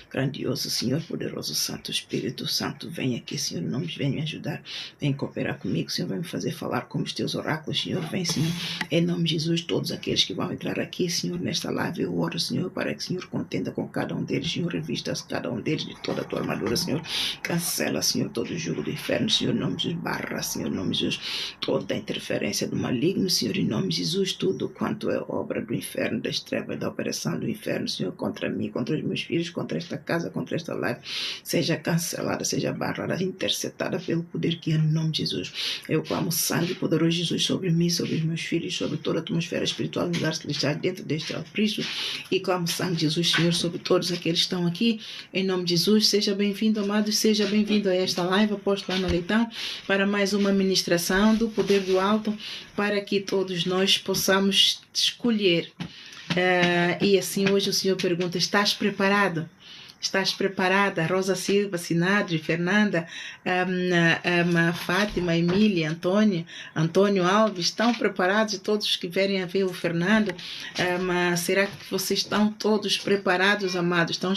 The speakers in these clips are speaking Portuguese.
Grandioso Senhor, poderoso Santo, Espírito Santo, vem aqui, Senhor, em nome de vem me ajudar, vem cooperar comigo, Senhor, vai me fazer falar como os teus oráculos, Senhor, vem, Senhor, em nome de Jesus, todos aqueles que vão entrar aqui, Senhor, nesta live, eu oro, Senhor, para que, Senhor, contenda com cada um deles, Senhor, revista cada um deles de toda a tua armadura, Senhor, cancela, Senhor, todo o jugo do inferno, Senhor, em nome de Jesus, barra, Senhor, em nome de Jesus, toda a interferência do maligno, Senhor, em nome de Jesus, tudo quanto é obra do inferno, das trevas, da operação do inferno, Senhor, contra mim, contra os meus filhos, contra esta casa, contra esta live, seja cancelada, seja barrada, interceptada pelo poder que é no nome de Jesus. Eu clamo sangue poderoso de Jesus sobre mim, sobre os meus filhos, sobre toda a atmosfera espiritual, lugar celestial dentro deste Cristo, e clamo sangue de Jesus, Senhor, sobre todos aqueles que estão aqui, em nome de Jesus. Seja bem-vindo, amados, seja bem-vindo a esta live, apóstolo Ana Leitão, para mais uma ministração do poder do alto, para que todos nós possamos escolher. E assim hoje o Senhor pergunta: estás preparado? Estás preparada? Rosa Silva, Sinadri, Fernanda, Fátima, Emília, Antônio Alves, estão preparados? Todos que vierem a ver o Fernando, será que vocês estão todos preparados, amados? Estão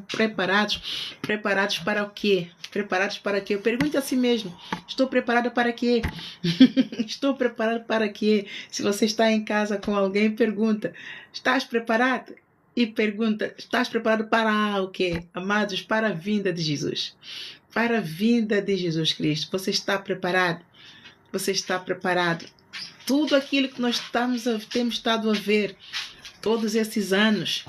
preparados? Preparados para o quê? Preparados para quê? Eu pergunto a si mesmo: estou preparada para quê? Estou preparado para quê? Se você está em casa com alguém, pergunta: estás preparado? E pergunta: estás preparado para o quê? Amados, para a vinda de Jesus. Para a vinda de Jesus Cristo. Você está preparado? Você está preparado? Tudo aquilo que nós temos estado a ver todos esses anos,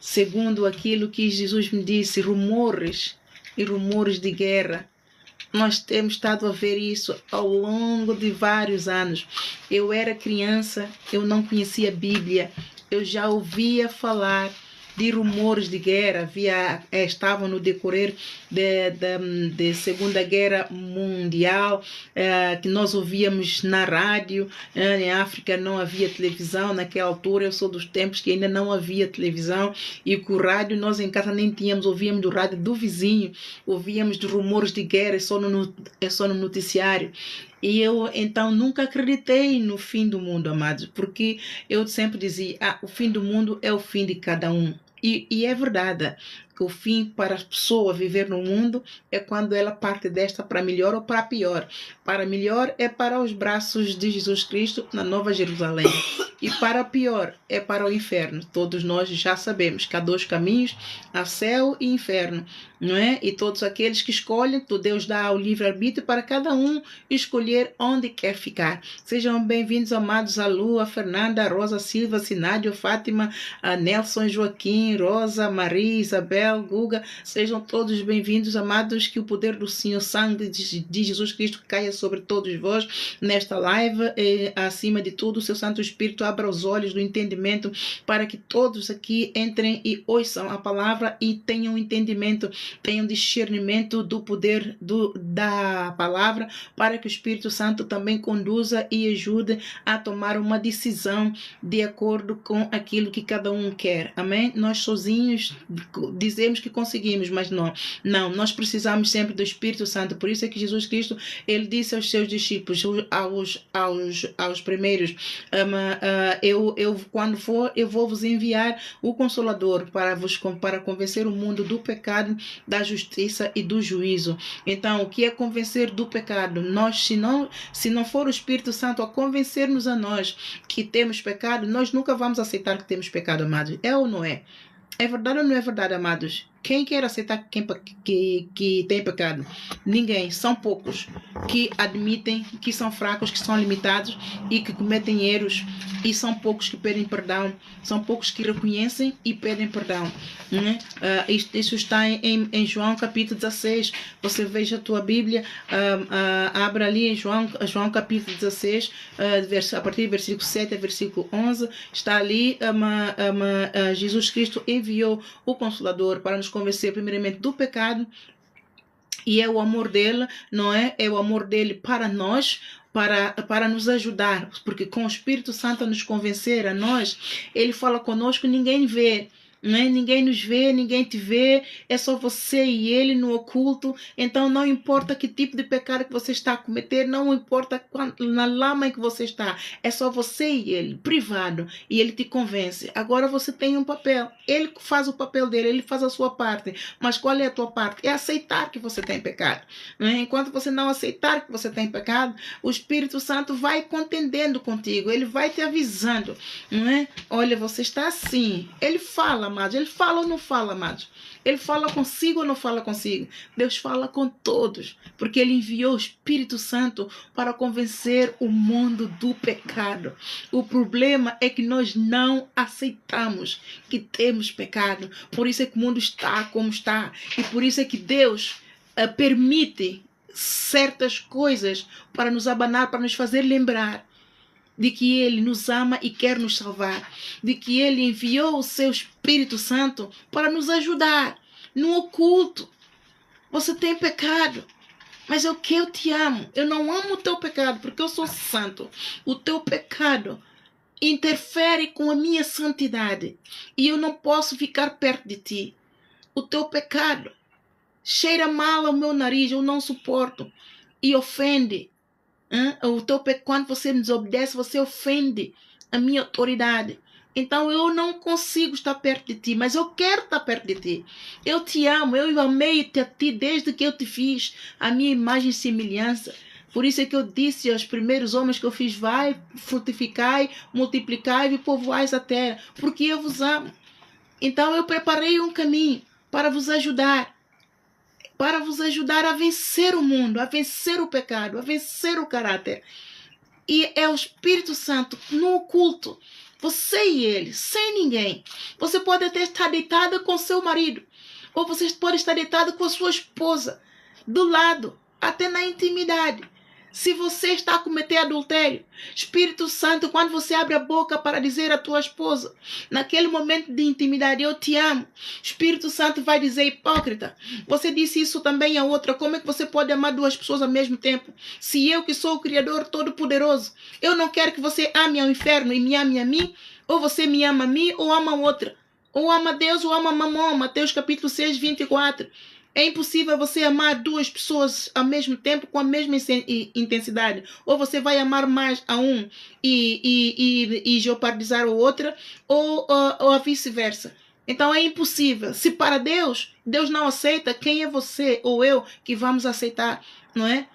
segundo aquilo que Jesus me disse, rumores e rumores de guerra. Nós temos estado a ver isso ao longo de vários anos. Eu era criança, eu não conhecia a Bíblia, eu já ouvia falar de rumores de guerra, estavam no decorrer da Segunda Guerra Mundial, que nós ouvíamos na rádio. Em África não havia televisão naquela altura, eu sou dos tempos que ainda não havia televisão, e com o rádio nós em casa nem tínhamos, ouvíamos do rádio do vizinho, ouvíamos de rumores de guerra só no noticiário. E eu, então, nunca acreditei no fim do mundo, amados, porque eu sempre dizia: o fim do mundo é o fim de cada um. E é verdade que o fim para a pessoa viver no mundo é quando ela parte desta para melhor ou para pior. Para melhor é para os braços de Jesus Cristo na Nova Jerusalém. E para pior é para o inferno. Todos nós já sabemos que há dois caminhos, há céu e inferno, não é? E todos aqueles que escolhem, Deus dá o livre-arbítrio para cada um escolher onde quer ficar. Sejam bem-vindos, amados, a Lu, a Fernanda, a Rosa Silva, Sinádio, Fátima, a Nelson, Joaquim, Rosa, Maria, Isabel, Guga. Sejam todos bem-vindos, amados, que o poder do Senhor, sangue de Jesus Cristo caia sobre todos vós nesta live, e acima de tudo o seu Santo Espírito abra os olhos do entendimento para que todos aqui entrem e ouçam a palavra e tenham entendimento, tenham discernimento do poder da palavra, para que o Espírito Santo também conduza e ajude a tomar uma decisão de acordo com aquilo que cada um quer. Amém? Nós sozinhos dizemos que conseguimos, mas não, nós precisamos sempre do Espírito Santo. Por isso é que Jesus Cristo, ele disse aos seus discípulos, aos primeiros: eu quando for, eu vou vos enviar o Consolador para convencer o mundo do pecado, da justiça e do juízo. Então, o que é convencer do pecado? Nós, se não for o Espírito Santo a convencer-nos a nós que temos pecado, nós nunca vamos aceitar que temos pecado, amados. É ou não é? É verdade ou não é verdade, amados? Quem quer aceitar que tem pecado? Ninguém. São poucos que admitem que são fracos, que são limitados e que cometem erros. E são poucos que pedem perdão. São poucos que reconhecem e pedem perdão. Isso está em João capítulo 16. Você veja a tua Bíblia, abra ali em João capítulo 16, a partir do versículo 7 a versículo 11. Está ali, Jesus Cristo enviou o Consolador para nos convencer primeiramente do pecado, e é o amor dele, não é? É o amor dele para nós, para nos ajudar, porque com o Espírito Santo a nos convencer a nós, ele fala conosco, ninguém vê, não é? Ninguém nos vê, ninguém te vê, é só você e ele no oculto. Então não importa que tipo de pecado que você está a cometer, não importa na lama em que você está, é só você e ele, privado, e ele te convence. Agora você tem um papel, ele faz o papel dele, ele faz a sua parte, mas qual é a tua parte? É aceitar que você tem pecado, não é? Enquanto você não aceitar que você tem pecado, o Espírito Santo vai contendendo contigo, ele vai te avisando, não é? Olha, você está assim. Ele fala, amados. Ele fala ou não fala, amados? Ele fala consigo ou não fala consigo? Deus fala com todos, porque ele enviou o Espírito Santo para convencer o mundo do pecado. O problema é que nós não aceitamos que temos pecado. Por isso é que o mundo está como está. E por isso é que Deus permite certas coisas para nos abanar, para nos fazer lembrar de que ele nos ama e quer nos salvar, de que ele enviou o seu Espírito Santo para nos ajudar no oculto. Você tem pecado, mas é o que eu te amo. Eu não amo o teu pecado porque eu sou santo. O teu pecado interfere com a minha santidade e eu não posso ficar perto de ti. O teu pecado cheira mal ao meu nariz, eu não suporto e ofende. Quando você me desobedece, você ofende a minha autoridade. Então eu não consigo estar perto de ti, mas eu quero estar perto de ti. Eu te amo, eu amei-te a ti desde que eu te fiz a minha imagem e semelhança. Por isso é que eu disse aos primeiros homens que eu fiz: vai, frutificai, multiplicai e povoais a terra, porque eu vos amo. Então eu preparei um caminho para vos ajudar a vencer o mundo, a vencer o pecado, a vencer o caráter. E é o Espírito Santo no oculto, você e ele, sem ninguém. Você pode até estar deitada com seu marido, ou você pode estar deitada com a sua esposa, do lado, até na intimidade. Se você está a cometer adultério, Espírito Santo, quando você abre a boca para dizer à tua esposa, naquele momento de intimidade: eu te amo, Espírito Santo vai dizer: hipócrita, você disse isso também a outra. Como é que você pode amar duas pessoas ao mesmo tempo? Se eu, que sou o Criador Todo-Poderoso, eu não quero que você ame ao inferno e me ame a mim, ou você me ama a mim ou ama a outra, ou ama Deus ou ama Mamon. Mateus capítulo 6, 24. É impossível você amar duas pessoas ao mesmo tempo com a mesma intensidade. Ou você vai amar mais a um e jeopardizar a outra, ou a vice-versa. Então é impossível. Se para Deus não aceita, quem é você ou eu que vamos aceitar, não é?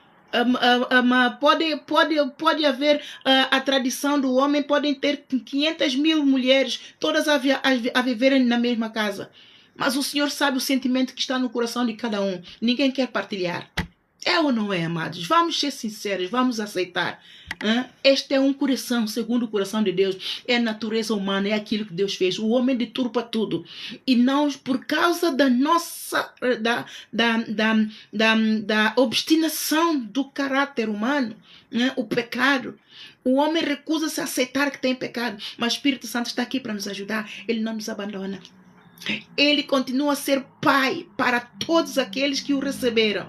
Pode haver a tradição do homem, podem ter 500.000 mulheres, todas a viverem na mesma casa. Mas o Senhor sabe o sentimento que está no coração de cada um. Ninguém quer partilhar. É ou não é, amados? Vamos ser sinceros, vamos aceitar. Este é um coração, segundo o coração de Deus. É a natureza humana, é aquilo que Deus fez. O homem deturpa tudo. E não, por causa da nossa, da obstinação do caráter humano, o pecado. O homem recusa-se a aceitar que tem pecado. Mas o Espírito Santo está aqui para nos ajudar. Ele não nos abandona. Ele continua a ser pai para todos aqueles que o receberam.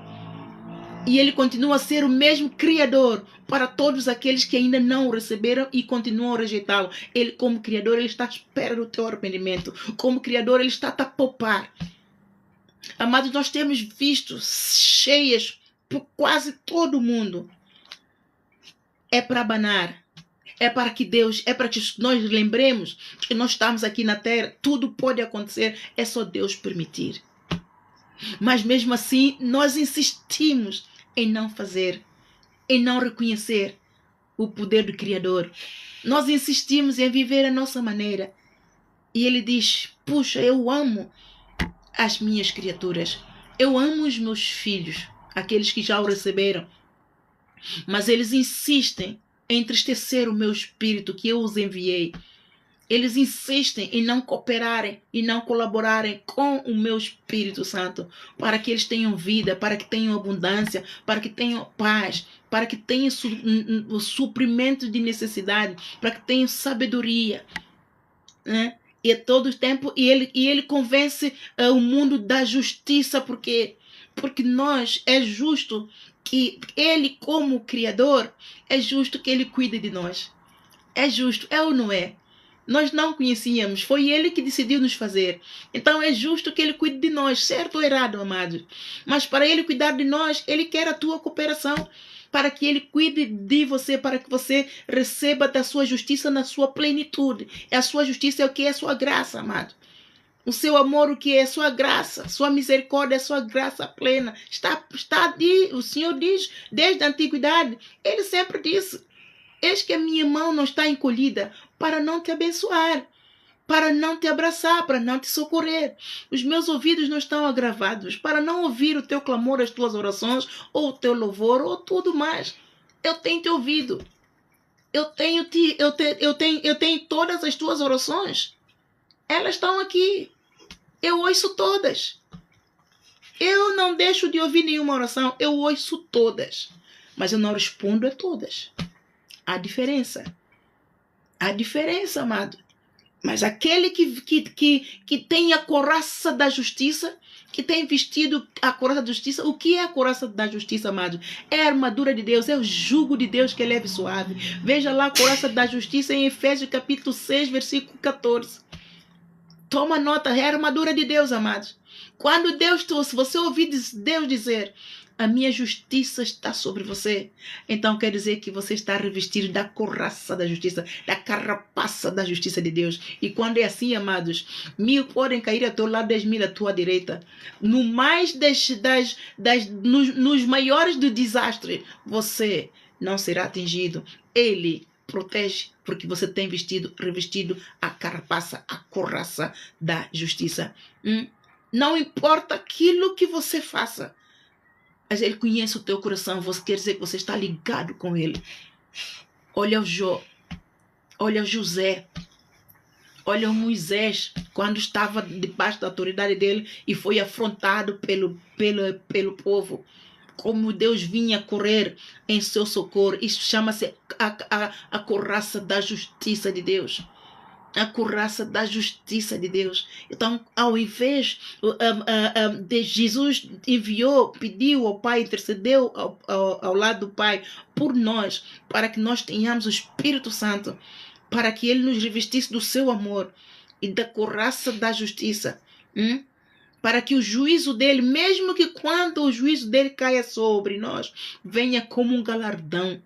E ele continua a ser o mesmo Criador para todos aqueles que ainda não o receberam e continuam a rejeitá-lo. Ele, como Criador, ele está à espera do teu arrependimento. Como Criador, ele está a poupar. Amados, nós temos visto cheias por quase todo o mundo. É para abanar. É para que nós lembremos que nós estamos aqui na terra, tudo pode acontecer, é só Deus permitir. Mas mesmo assim, nós insistimos em não fazer, em não reconhecer o poder do Criador. Nós insistimos em viver a nossa maneira. E ele diz: puxa, eu amo as minhas criaturas, eu amo os meus filhos, aqueles que já o receberam. Mas eles insistem em entristecer o meu espírito que eu os enviei. Eles insistem em não cooperarem e não colaborarem com o meu Espírito Santo para que eles tenham vida, para que tenham abundância, para que tenham paz, para que tenham o suprimento de necessidade, para que tenham sabedoria, né? E a todo tempo ele convence o mundo da justiça, porque nós é justo que ele, como Criador, é justo que ele cuide de nós. É justo, é ou não é? Nós não conhecíamos, foi Ele que decidiu nos fazer. Então é justo que Ele cuide de nós, certo ou errado, amados? Mas para Ele cuidar de nós, Ele quer a tua cooperação, para que Ele cuide de você, para que você receba da sua justiça na sua plenitude. E a sua justiça é o que é a sua graça, amado. O seu amor, o que é a sua graça, sua misericórdia, a sua graça plena. O Senhor diz, desde a antiguidade, Ele sempre disse: eis que a minha mão não está encolhida para não te abençoar, para não te abraçar, para não te socorrer. Os meus ouvidos não estão agravados para não ouvir o teu clamor, as tuas orações, ou o teu louvor, ou tudo mais. Eu tenho te ouvido. Eu tenho todas as tuas orações. Elas estão aqui. Eu ouço todas. Eu não deixo de ouvir nenhuma oração. Eu ouço todas. Mas eu não respondo a todas. Há diferença. Há diferença, amado. Mas aquele que tem a couraça da justiça, que tem vestido a couraça da justiça, o que é a couraça da justiça, amado? É a armadura de Deus, é o jugo de Deus que é leve e suave. Veja lá a couraça da justiça em Efésios capítulo 6, versículo 14. Toma nota, é a armadura de Deus, amados. Quando se você ouvir Deus dizer: a minha justiça está sobre você, então quer dizer que você está revestido da couraça da justiça, da carapaça da justiça de Deus. E quando é assim, amados, 1000 podem cair ao teu lado, 10.000 à tua direita. Nos maiores do desastre, você não será atingido. Ele protege, porque você tem revestido a carapaça, a couraça da justiça. Não importa aquilo que você faça, mas Ele conhece o teu coração. Você quer dizer que você está ligado com Ele. Olha o Jó, olha o José, olha o Moisés, quando estava debaixo da autoridade dele e foi afrontado pelo povo. Como Deus vinha correr em seu socorro. Isso chama-se a couraça da justiça de Deus. A couraça da justiça de Deus. Então, ao invés de Jesus pediu ao Pai, intercedeu ao lado do Pai por nós, para que nós tenhamos o Espírito Santo, para que Ele nos revestisse do seu amor e da couraça da justiça. Para que o juízo dele, mesmo que quando o juízo dele caia sobre nós, venha como um galardão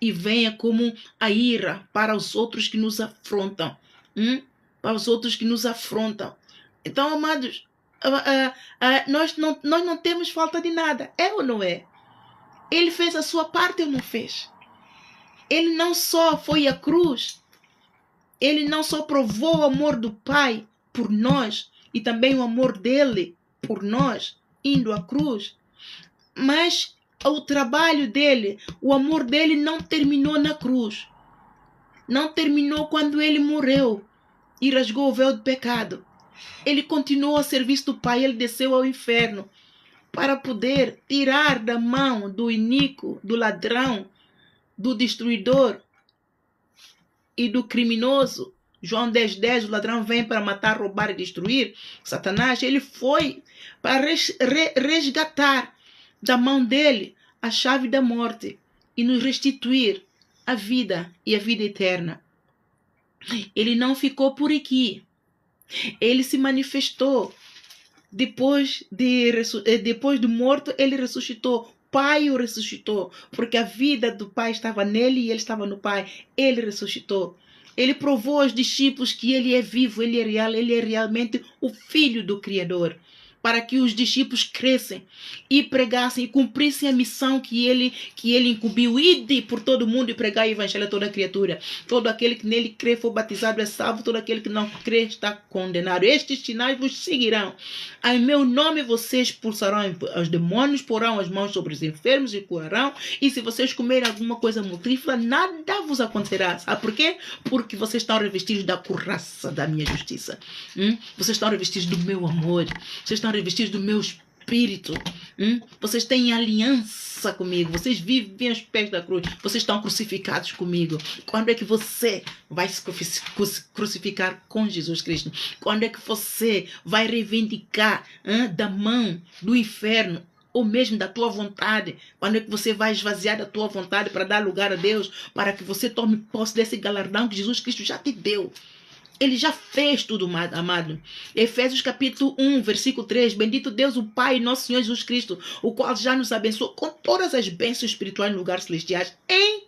e venha como a ira para os outros que nos afrontam. Para os outros que nos afrontam. Então, amados, nós não temos falta de nada. É ou não é? Ele fez a sua parte ou não fez? Ele não só foi à cruz, ele não só provou o amor do Pai por nós, e também o amor dele por nós, indo à cruz, mas o trabalho dele, o amor dele não terminou na cruz. Não terminou quando ele morreu e rasgou o véu do pecado. Ele continuou a serviço do Pai. Ele desceu ao inferno para poder tirar da mão do iníquo, do ladrão, do destruidor e do criminoso. João 10:10, o ladrão vem para matar, roubar e destruir. Satanás, ele foi para resgatar da mão dele a chave da morte e nos restituir a vida e a vida eterna. Ele não ficou por aqui. Ele se manifestou. Depois do morto, ele ressuscitou. O Pai o ressuscitou, porque a vida do Pai estava nele e ele estava no Pai. Ele ressuscitou. Ele provou aos discípulos que ele é vivo, ele é real, ele é realmente o Filho do Criador. Para que os discípulos crescem e pregassem e cumprissem a missão que ele incumbiu. Ide por todo mundo e pregar o evangelho a toda criatura. Todo aquele que nele crê for batizado é salvo, todo aquele que não crê está condenado. Estes sinais vos seguirão. Em meu nome vocês expulsarão os demônios, porão as mãos sobre os enfermos e curarão. E se vocês comerem alguma coisa mortífera, nada vos acontecerá. Sabe por quê? Porque vocês estão revestidos da couraça da minha justiça. Vocês estão revestidos do meu amor. Vocês estão revestidos do meu espírito. Vocês têm aliança comigo. Vocês vivem aos pés da cruz. Vocês estão crucificados comigo. Quando é que você vai se crucificar com Jesus Cristo? Quando é que você vai reivindicar da mão do inferno ou mesmo da tua vontade? Quando é que você vai esvaziar da tua vontade para dar lugar a Deus, para que você tome posse desse galardão que Jesus Cristo já te deu? Ele já fez tudo, amado. Efésios capítulo 1, versículo 3. Bendito Deus, o Pai e nosso Senhor Jesus Cristo, o qual já nos abençoou com todas as bênçãos espirituais no lugares celestiais. Em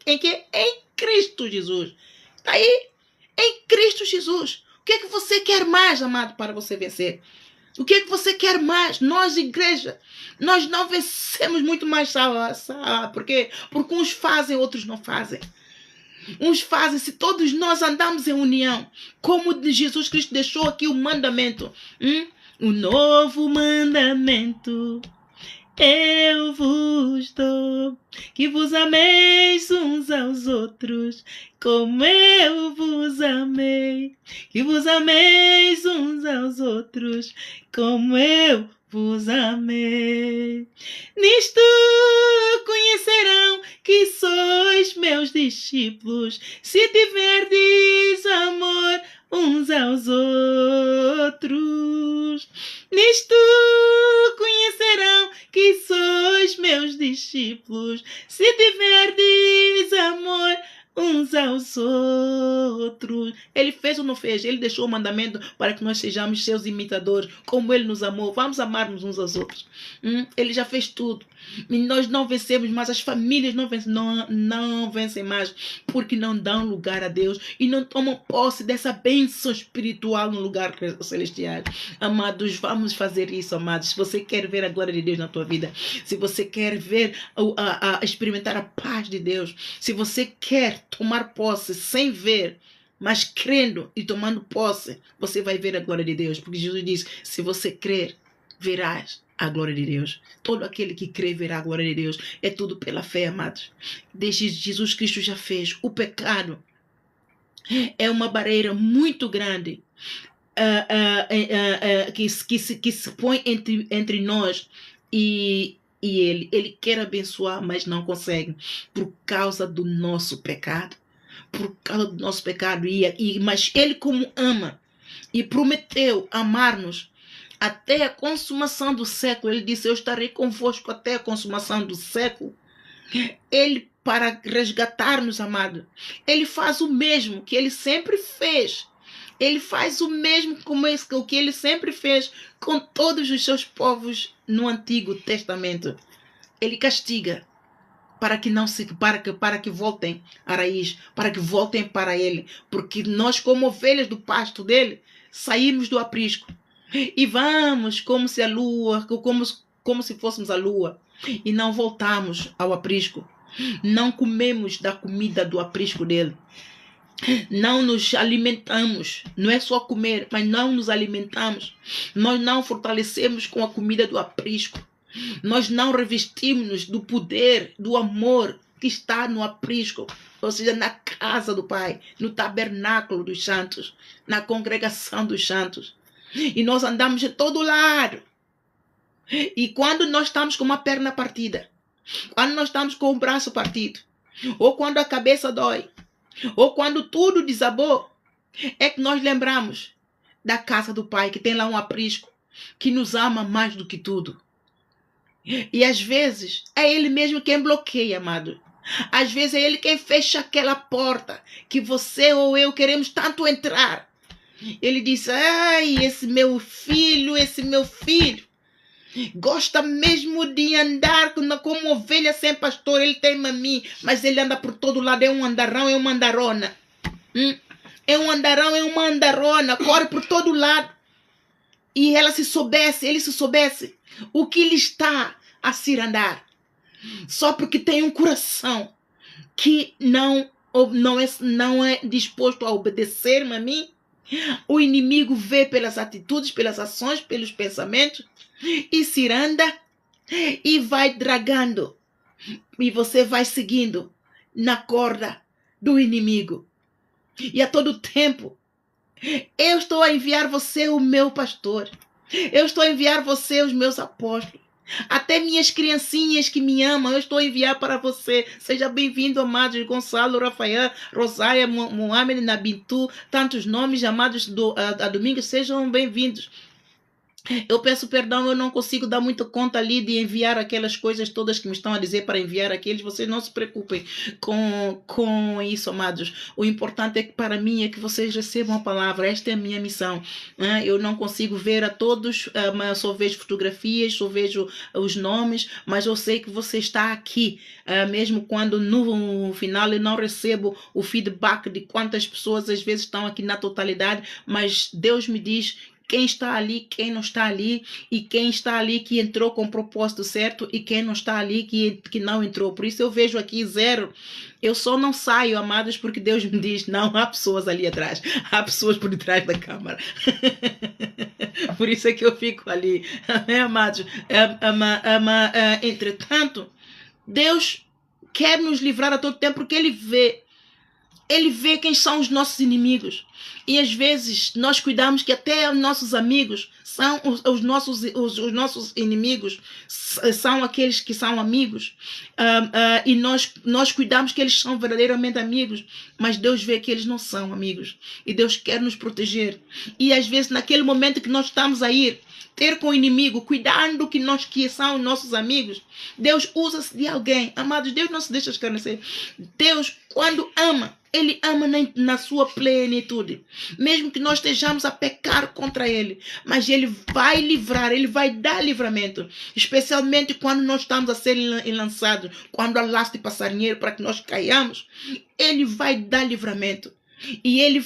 Cristo Jesus. Está aí. Em Cristo Jesus. O que é que você quer mais, amado, para você vencer? O que é que você quer mais? Nós, igreja, nós não vencemos muito mais, sabe? Por quê? Porque uns fazem, outros não fazem. Uns fazem, se todos nós andamos em união, como Jesus Cristo deixou aqui o mandamento. O novo mandamento eu vos dou, que vos ameis uns aos outros, como eu vos amei. Que vos ameis uns aos outros, como eu vos amei. Nisto conhecerão que sois meus discípulos, se tiverdes amor uns aos outros. Nisto conhecerão que sois meus discípulos, se tiverdes amor uns aos outros. Ele fez ou não fez? Ele deixou o mandamento para que nós sejamos seus imitadores, como ele nos amou. Vamos amar-nos uns aos outros. Ele já fez tudo. E nós não vencemos mais, as famílias não vencem mais, porque não dão lugar a Deus e não tomam posse dessa bênção espiritual no lugar celestial. Amados, vamos fazer isso, amados. Se você quer ver a glória de Deus na tua vida, se você quer ver, experimentar a paz de Deus, se você quer tomar posse sem ver, mas crendo e tomando posse, você vai ver a glória de Deus, porque Jesus diz, se você crer, verás a glória de Deus. Todo aquele que crê verá a glória de Deus. É tudo pela fé, amados. Desde Jesus Cristo já fez. O pecado é uma barreira muito grande que se põe entre nós e Ele. Ele quer abençoar, mas não consegue por causa do nosso pecado. Por causa do nosso pecado. Mas Ele, como ama e prometeu amar-nos até a consumação do século, ele disse, eu estarei convosco até a consumação do século. Ele, para resgatar-nos, amado, ele faz o mesmo que ele sempre fez. Ele faz o mesmo o que ele sempre fez com todos os seus povos no Antigo Testamento. Ele castiga para que voltem à raiz, para que voltem para ele, porque nós, como ovelhas do pasto dele, saímos do aprisco. E vamos como se fôssemos a lua, e não voltamos ao aprisco. Não comemos da comida do aprisco dele. Não nos alimentamos. Não é só comer, mas não nos alimentamos. Nós não fortalecemos com a comida do aprisco. Nós não revestimos-nos do poder, do amor que está no aprisco, ou seja, na casa do Pai, no tabernáculo dos santos, na congregação dos santos. E nós andamos de todo lado. E quando nós estamos com uma perna partida, quando nós estamos com o braço partido, ou quando a cabeça dói, ou quando tudo desabou, é que nós lembramos da casa do Pai, que tem lá um aprisco, que nos ama mais do que tudo. E às vezes é Ele mesmo quem bloqueia, amado. Às vezes é Ele quem fecha aquela porta que você ou eu queremos tanto entrar. Ele diz, ai, esse meu filho gosta mesmo de andar como ovelha sem pastor. Ele tem a mim, mas ele anda por todo lado, é um andarão, é uma andarona. É um andarão, é uma andarona, corre por todo lado. E ele se soubesse o que lhe está a se andar. Só porque tem um coração que não é disposto a obedecer-me a mim. O inimigo vê pelas atitudes, pelas ações, pelos pensamentos e se anda e vai dragando. E você vai seguindo na corda do inimigo. E a todo tempo, eu estou a enviar você o meu pastor. Eu estou a enviar você os meus apóstolos. Até minhas criancinhas que me amam, eu estou a enviar para você. Seja bem-vindo, amados Gonçalo, Rafael, Rosária, Mohamed, Nabintu, tantos nomes amados a domingo, sejam bem-vindos. Eu peço perdão, eu não consigo dar muita conta ali de enviar aquelas coisas todas que me estão a dizer para enviar aqueles. Vocês não se preocupem com isso, amados. O importante é que para mim é que vocês recebam a palavra. Esta é a minha missão. Eu não consigo ver a todos, mas só vejo fotografias, só vejo os nomes, mas eu sei que você está aqui. Mesmo quando no final eu não recebo o feedback de quantas pessoas às vezes estão aqui na totalidade, mas Deus me diz quem está ali, quem não está ali, e quem está ali que entrou com o propósito certo e quem não está ali que não entrou. Por isso eu vejo aqui zero. Eu só não saio, amados, porque Deus me diz, não, há pessoas ali atrás, há pessoas por detrás da câmara. Por isso é que eu fico ali, amados. Entretanto, Deus quer nos livrar a todo tempo porque Ele vê quem são os nossos inimigos. E às vezes nós cuidamos que até os nossos amigos são os nossos inimigos, são aqueles que são amigos. E nós cuidamos que eles são verdadeiramente amigos, mas Deus vê que eles não são amigos. E Deus quer nos proteger. E às vezes naquele momento que nós estamos a ir ter com o inimigo, cuidando que são os nossos amigos, Deus usa-se de alguém. Amados, Deus não se deixa escarnecer. Deus, quando ama, Ele ama na sua plenitude. Mesmo que nós estejamos a pecar contra Ele, mas Ele vai livrar, Ele vai dar livramento. Especialmente quando nós estamos a ser lançados, quando há laço de passarinheiro para que nós caiamos, Ele vai dar livramento. E Ele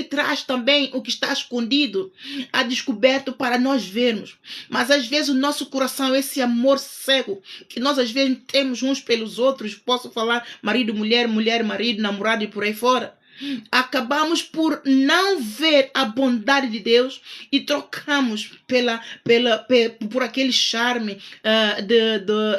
traz também o que está escondido a descoberto para nós vermos. Mas às vezes o nosso coração, esse amor cego que nós às vezes temos uns pelos outros, posso falar marido, mulher, mulher, marido, namorado e por aí fora, acabamos por não ver a bondade de Deus e trocamos por aquele charme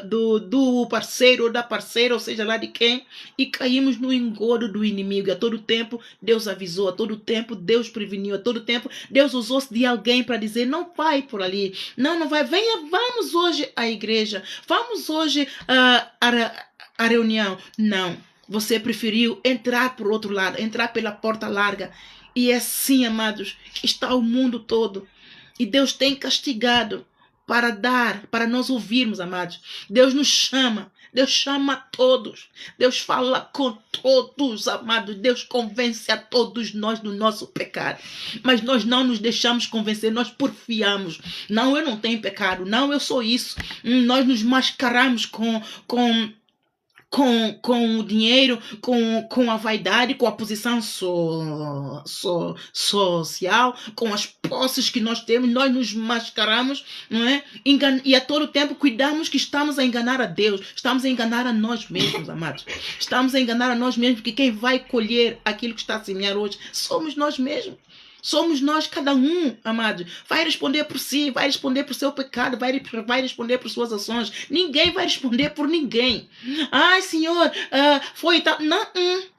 do parceiro ou da parceira, ou seja lá de quem, e caímos no engodo do inimigo. E a todo tempo Deus avisou, a todo tempo Deus preveniu, a todo tempo Deus usou-se de alguém para dizer, não vai por ali, não vai, venha, vamos hoje à igreja, vamos hoje à reunião. Não. Você preferiu entrar por outro lado, entrar pela porta larga. E assim, amados, está o mundo todo. E Deus tem castigado para nós ouvirmos, amados. Deus nos chama. Deus chama a todos. Deus fala com todos, amados. Deus convence a todos nós do nosso pecado. Mas nós não nos deixamos convencer. Nós porfiamos. Não, eu não tenho pecado. Não, eu sou isso. Nós nos mascaramos com o dinheiro, com a vaidade, com a posição social, com as posses que nós temos, nós nos mascaramos, não é? E a todo tempo cuidamos que estamos a enganar a Deus, estamos a enganar a nós mesmos, amados. Estamos a enganar a nós mesmos, porque quem vai colher aquilo que está a semear hoje somos nós mesmos. Somos nós, cada um, amado. Vai responder por si, vai responder por seu pecado, vai responder por suas ações. Ninguém vai responder por ninguém. Ai, Senhor, foi tal.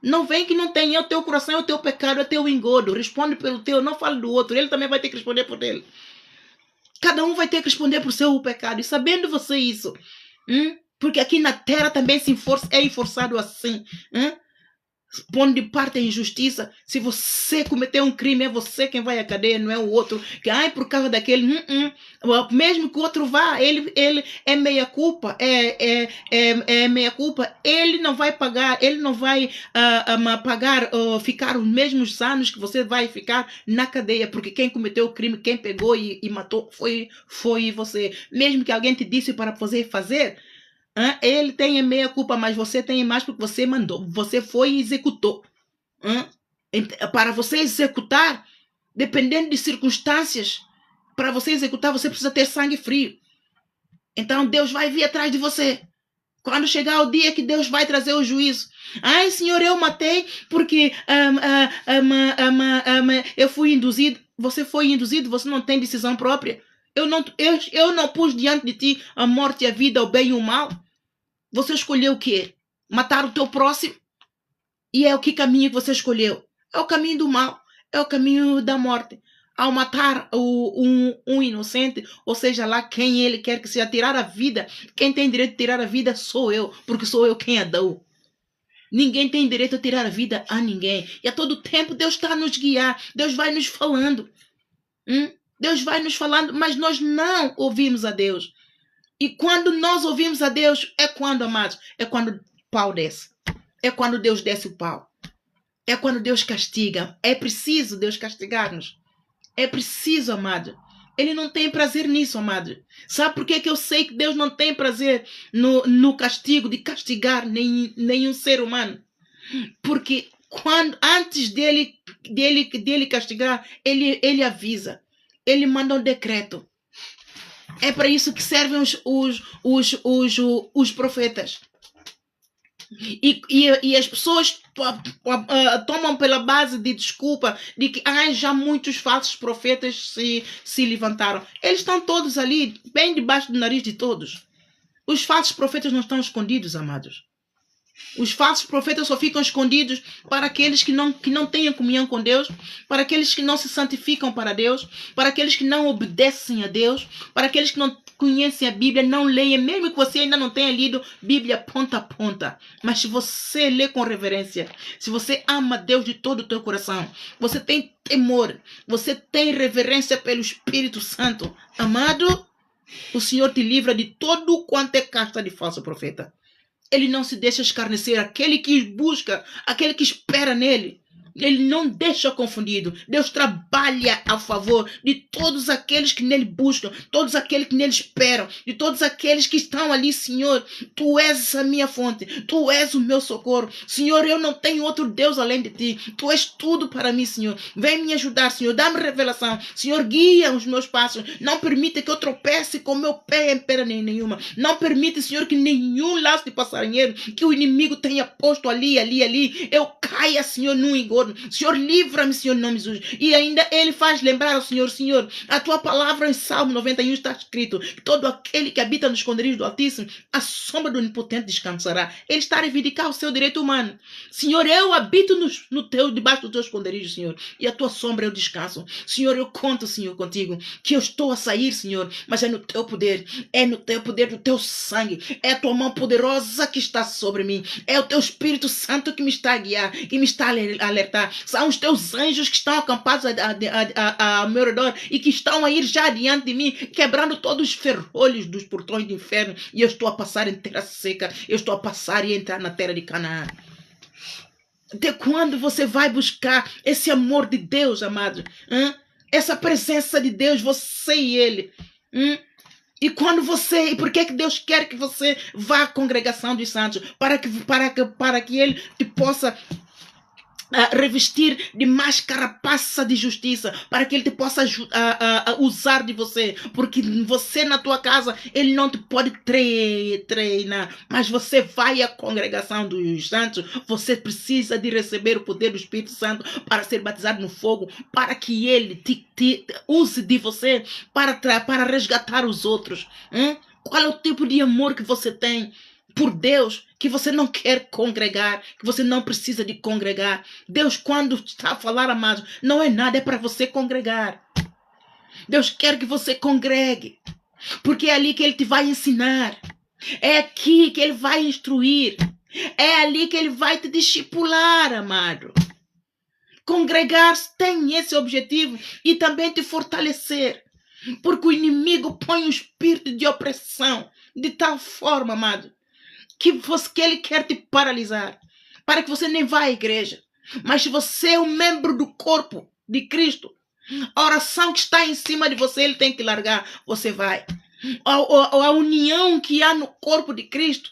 Não vem que não tem. É o teu coração, é o teu pecado, é o teu engodo. Responde pelo teu, não fale do outro. Ele também vai ter que responder por ele. Cada um vai ter que responder por seu pecado. E sabendo você isso, porque aqui na terra também é enforçado assim, pondo de parte a injustiça. Se você cometeu um crime, é você quem vai à cadeia, não é o outro. Que, por causa daquele, mesmo que o outro vá, ele é meia culpa, é meia culpa, ele não vai pagar, ele não vai pagar, ficar os mesmos anos que você vai ficar na cadeia, porque quem cometeu o crime, quem pegou e matou, foi você. Mesmo que alguém te disse para fazer, ele tem meia culpa, mas você tem mais porque você mandou. Você foi e executou. Para você executar, dependendo de circunstâncias, para você executar, você precisa ter sangue frio. Então Deus vai vir atrás de você. Quando chegar o dia que Deus vai trazer o juízo. Ai, Senhor, eu matei porque eu fui induzido. Você foi induzido, você não tem decisão própria. Eu não pus diante de ti a morte e a vida, o bem e o mal. Você escolheu o quê? Matar o teu próximo? E é o que caminho que você escolheu? É o caminho do mal. É o caminho da morte. Ao matar um inocente, ou seja lá quem ele quer que seja, tirar a vida, quem tem direito de tirar a vida sou eu, porque sou eu quem a dou. Ninguém tem direito a tirar a vida a ninguém. E a todo tempo Deus está a nos guiar. Deus vai nos falando. Deus vai nos falando, mas nós não ouvimos a Deus. E quando nós ouvimos a Deus, é quando, amados, é quando o pau desce. É quando Deus desce o pau. É quando Deus castiga. É preciso Deus castigar-nos. É preciso, amado. Ele não tem prazer nisso, amado. Sabe por que eu sei que Deus não tem prazer no castigo, de castigar nenhum ser humano? Porque antes dele castigar, ele avisa. Ele manda um decreto. É para isso que servem os profetas. E as pessoas tomam pela base de desculpa de que já muitos falsos profetas se levantaram. Eles estão todos ali, bem debaixo do nariz de todos. Os falsos profetas não estão escondidos, amados. Os falsos profetas só ficam escondidos para aqueles que não têm comunhão com Deus, para aqueles que não se santificam para Deus, para aqueles que não obedecem a Deus, para aqueles que não conhecem a Bíblia, não leem, mesmo que você ainda não tenha lido Bíblia ponta a ponta. Mas se você lê com reverência, se você ama Deus de todo o teu coração, você tem temor, você tem reverência pelo Espírito Santo, amado, o Senhor te livra de todo quanto é casta de falso profeta. Ele não se deixa escarnecer. Aquele que busca, aquele que espera nele, ele não deixa confundido. Deus trabalha a favor de todos aqueles que nele buscam, todos aqueles que nele esperam, de todos aqueles que estão ali. Senhor, tu és a minha fonte, tu és o meu socorro. Senhor, eu não tenho outro Deus além de ti. Tu és tudo para mim, Senhor. Vem me ajudar, Senhor. Dá-me revelação. Senhor, guia os meus passos. Não permita que eu tropece com meu pé em pedra nenhuma. Não permita, Senhor, que nenhum laço de passarinheiro que o inimigo tenha posto ali, eu caia, Senhor, num engordo. Senhor, livra-me, Senhor, em nome de Jesus. E ainda ele faz lembrar ao Senhor, a tua palavra em Salmo 91 está escrito: todo aquele que habita no esconderijo do Altíssimo, a sombra do Onipotente descansará. Ele está a reivindicar o seu direito humano. Senhor, eu habito debaixo do teu esconderijo, Senhor, e a tua sombra eu descanso. Senhor, eu conto, Senhor, contigo, que eu estou a sair, Senhor, mas é no teu poder, do teu sangue, é a tua mão poderosa que está sobre mim, é o teu Espírito Santo que me está a guiar, que me está a alertar. São os teus anjos que estão acampados ao meu redor e que estão a ir já diante de mim, quebrando todos os ferrolhos dos portões do inferno. E eu estou a passar em terra seca, eu estou a passar e entrar na terra de Canaã. Até quando você vai buscar esse amor de Deus, amado? Essa presença de Deus, você e Ele. E por que Deus quer que você vá à congregação dos santos? Para que Ele te possa revestir de mais carapaça de justiça, para que ele te possa usar de você, porque você na tua casa, ele não te pode treinar, mas você vai à congregação dos santos, você precisa de receber o poder do Espírito Santo para ser batizado no fogo, para que ele te use de você para resgatar os outros. Qual é o tipo de amor que você tem por Deus, que você não quer congregar, que você não precisa de congregar? Deus, quando está a falar, amados, não é nada, é para você congregar. Deus quer que você congregue, porque é ali que Ele te vai ensinar, é aqui que Ele vai instruir, é ali que Ele vai te discipular, amado. Congregar tem esse objetivo e também te fortalecer, porque o inimigo põe um espírito de opressão de tal forma, amado, que ele quer te paralisar, para que você nem vá à igreja. Mas se você é um membro do corpo de Cristo, a oração que está em cima de você, ele tem que largar, você vai. A união que há no corpo de Cristo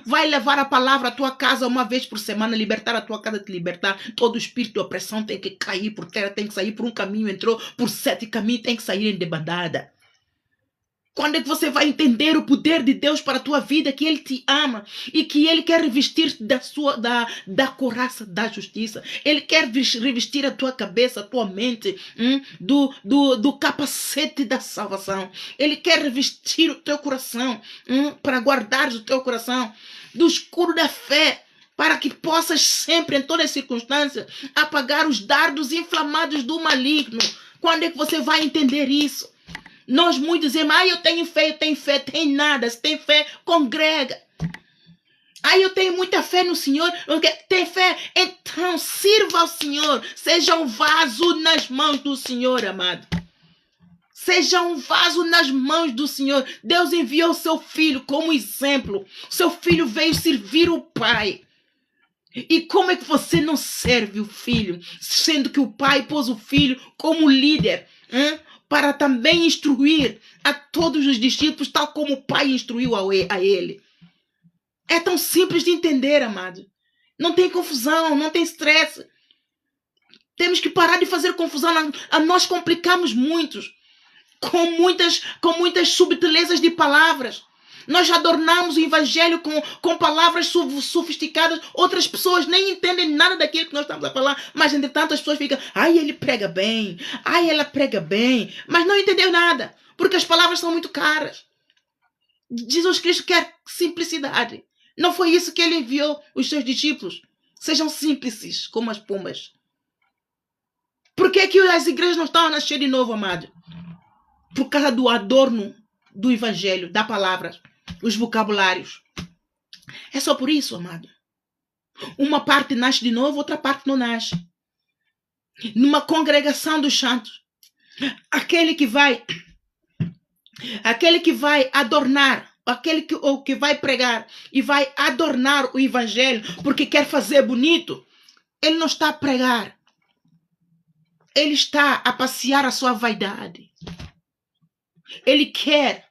vai levar a palavra à tua casa uma vez por semana, libertar a tua casa, te libertar. Todo espírito de opressão tem que cair por terra, tem que sair por um caminho, entrou por 7 caminhos, tem que sair em debandada. Quando é que você vai entender o poder de Deus para a tua vida, que Ele te ama e que Ele quer revestir da couraça da justiça. Ele quer revestir a tua cabeça, a tua mente do capacete da salvação. Ele quer revestir o teu coração para guardar o teu coração do escudo da fé, para que possas sempre, em todas as circunstâncias, apagar os dardos inflamados do maligno. Quando é que você vai entender isso? Nós muitos dizemos: eu tenho fé, tem nada. Se tem fé, congrega. Eu tenho muita fé no Senhor. Tem fé? Então sirva ao Senhor. Seja um vaso nas mãos do Senhor, amado. Seja um vaso nas mãos do Senhor. Deus enviou o seu filho como exemplo. Seu filho veio servir o Pai. E como é que você não serve o filho, sendo que o pai pôs o filho como líder, para também instruir a todos os discípulos, tal como o pai instruiu a ele? É tão simples de entender, amado. Não tem confusão, não tem estresse. Temos que parar de fazer confusão. Nós complicamos muitos, com muitas subtilezas de palavras. Nós adornamos o evangelho com palavras sofisticadas. Outras pessoas nem entendem nada daquilo que nós estamos a falar. Mas, entretanto, as pessoas ficam... Ai, ele prega bem. Ai, ela prega bem. Mas não entendeu nada. Porque as palavras são muito caras. Jesus Cristo quer simplicidade. Não foi isso que ele enviou os seus discípulos. Sejam simples como as pombas. Por que que as igrejas não estão a nascer de novo, amado? Por causa do adorno do evangelho, da palavra. Os vocabulários. É só por isso, amado. Uma parte nasce de novo, outra parte não nasce. Numa congregação dos santos, aquele que vai adornar, aquele que vai pregar e vai adornar o evangelho porque quer fazer bonito, ele não está a pregar. Ele está a passear a sua vaidade. Ele quer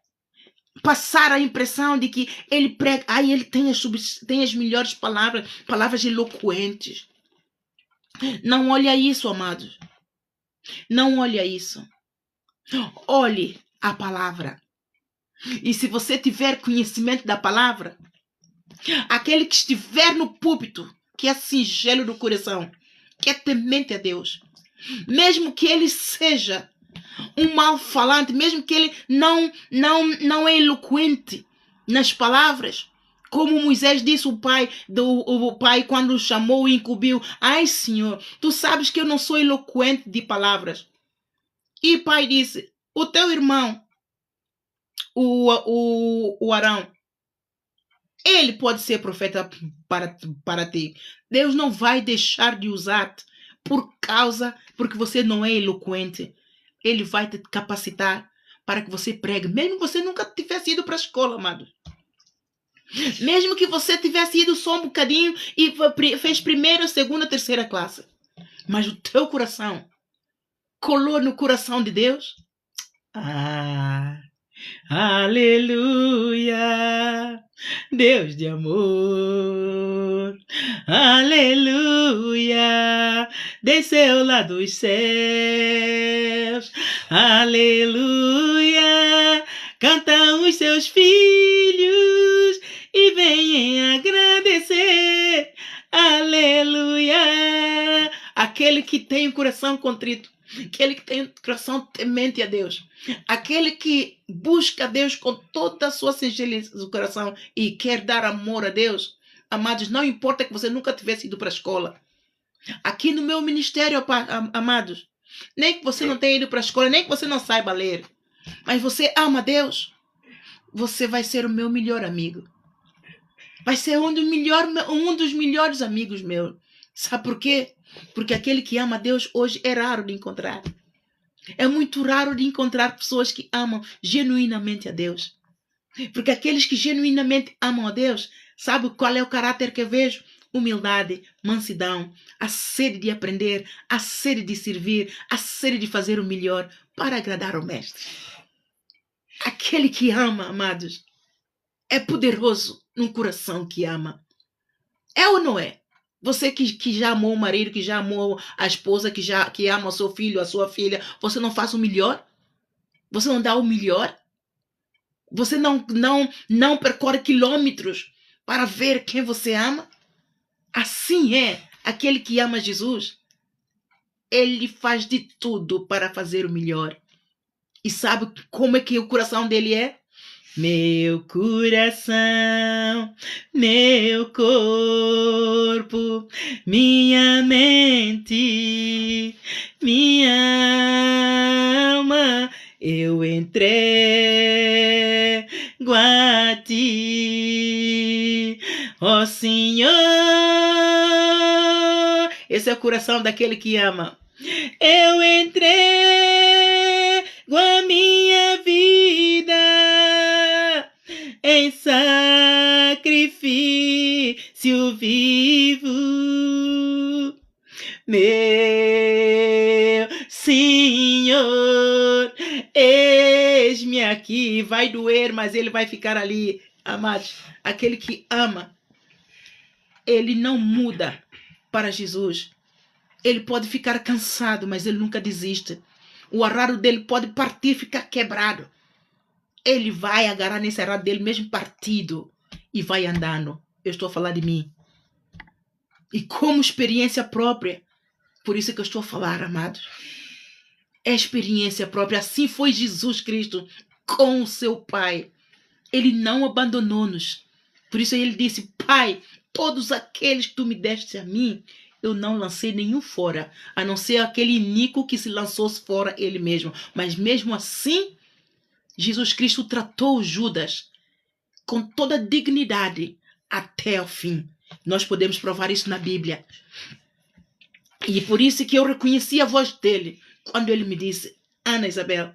passar a impressão de que ele prega. Ai, ele tem as melhores palavras eloquentes. Não olha isso, amados. Não olha isso. Olhe a palavra. E se você tiver conhecimento da palavra, aquele que estiver no púlpito, que é singelo do coração, que é temente a Deus, mesmo que ele seja um mal falante, mesmo que ele não é eloquente nas palavras, como Moisés disse o pai quando o chamou e incumbiu: ai, Senhor, tu sabes que eu não sou eloquente de palavras. E o pai disse: o teu irmão, o Arão, ele pode ser profeta para ti. Deus não vai deixar de usar-te porque você não é eloquente. Ele vai te capacitar para que você pregue. Mesmo que você nunca tivesse ido para a escola, amado. Mesmo que você tivesse ido só um bocadinho e fez primeira, segunda, terceira classe. Mas o teu coração colou no coração de Deus. Aleluia, Deus de amor. Aleluia, desceu lá dos céus. Aleluia, cantam os seus filhos e vêm agradecer. Aleluia, aquele que tem o coração contrito, aquele que tem o coração temente a Deus, aquele que busca a Deus com toda a sua singeleza do coração e quer dar amor a Deus. Amados, não importa que você nunca tivesse ido para a escola. Aqui no meu ministério, amados, nem que você não tenha ido para a escola, nem que você não saiba ler, mas você ama Deus, você vai ser o meu melhor amigo. Vai ser um dos melhores amigos meus. Sabe por quê? Porque aquele que ama a Deus hoje é raro de encontrar. É muito raro de encontrar pessoas que amam genuinamente a Deus. Porque aqueles que genuinamente amam a Deus, sabe qual é o caráter que eu vejo? Humildade, mansidão, a sede de aprender, a sede de servir, a sede de fazer o melhor para agradar o Mestre. Aquele que ama, amados, é poderoso num coração que ama. É ou não é? Você que já amou o marido, que já amou a esposa, que ama o seu filho, a sua filha, você não faz o melhor? Você não dá o melhor? Você não percorre quilômetros para ver quem você ama? Assim é aquele que ama Jesus. Ele faz de tudo para fazer o melhor. E sabe como é que o coração dele é? Meu coração, meu corpo, minha mente, minha alma, eu entrego a ti, ó Senhor. Esse é o coração daquele que ama. Eu entrego a mim. eis-me aqui, vai doer, mas ele vai ficar ali. Amados, aquele que ama, ele não muda para Jesus. Ele pode ficar cansado, mas ele nunca desiste. O arado dele pode partir, ficar quebrado. Ele vai agarrar nesse arado dele, mesmo partido, e vai andando. Eu estou a falar de mim. E como experiência própria, por isso que eu estou a falar, amados. É experiência própria. Assim foi Jesus Cristo com o seu Pai. Ele não abandonou-nos. Por isso ele disse: Pai, todos aqueles que tu me deste a mim, eu não lancei nenhum fora, a não ser aquele iníquo que se lançou fora ele mesmo. Mas mesmo assim, Jesus Cristo tratou Judas com toda a dignidade até o fim. Nós podemos provar isso na Bíblia. E por isso que eu reconheci a voz dele quando ele me disse: Ana Isabel,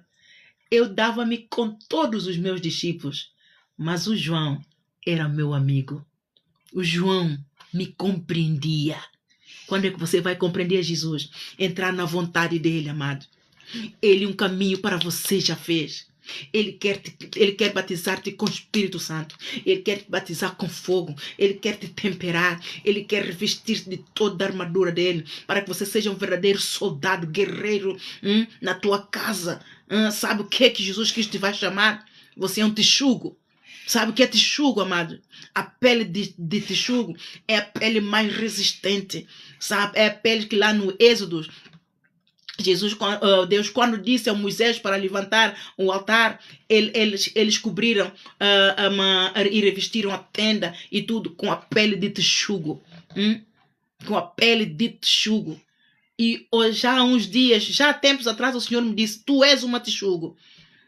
eu dava-me com todos os meus discípulos, mas o João era meu amigo. O João me compreendia. Quando é que você vai compreender Jesus? Entrar na vontade dele, amado. Ele um caminho para você já fez. Ele quer batizar-te com o Espírito Santo. Ele quer te batizar com fogo. Ele quer te temperar. Ele quer revestir-te de toda a armadura dele, para que você seja um verdadeiro soldado, guerreiro na tua casa. Sabe o que é que Jesus Cristo te vai chamar? Você é um texugo. Sabe o que é texugo, amado? A pele de texugo é a pele mais resistente. Sabe? É a pele que lá no Êxodo, Deus, quando disse a Moisés para levantar o altar, eles cobriram e revestiram a tenda e tudo com a pele de texugo. Com a pele de texugo. E já há uns dias, já há tempos atrás, o Senhor me disse: Tu és uma texugo.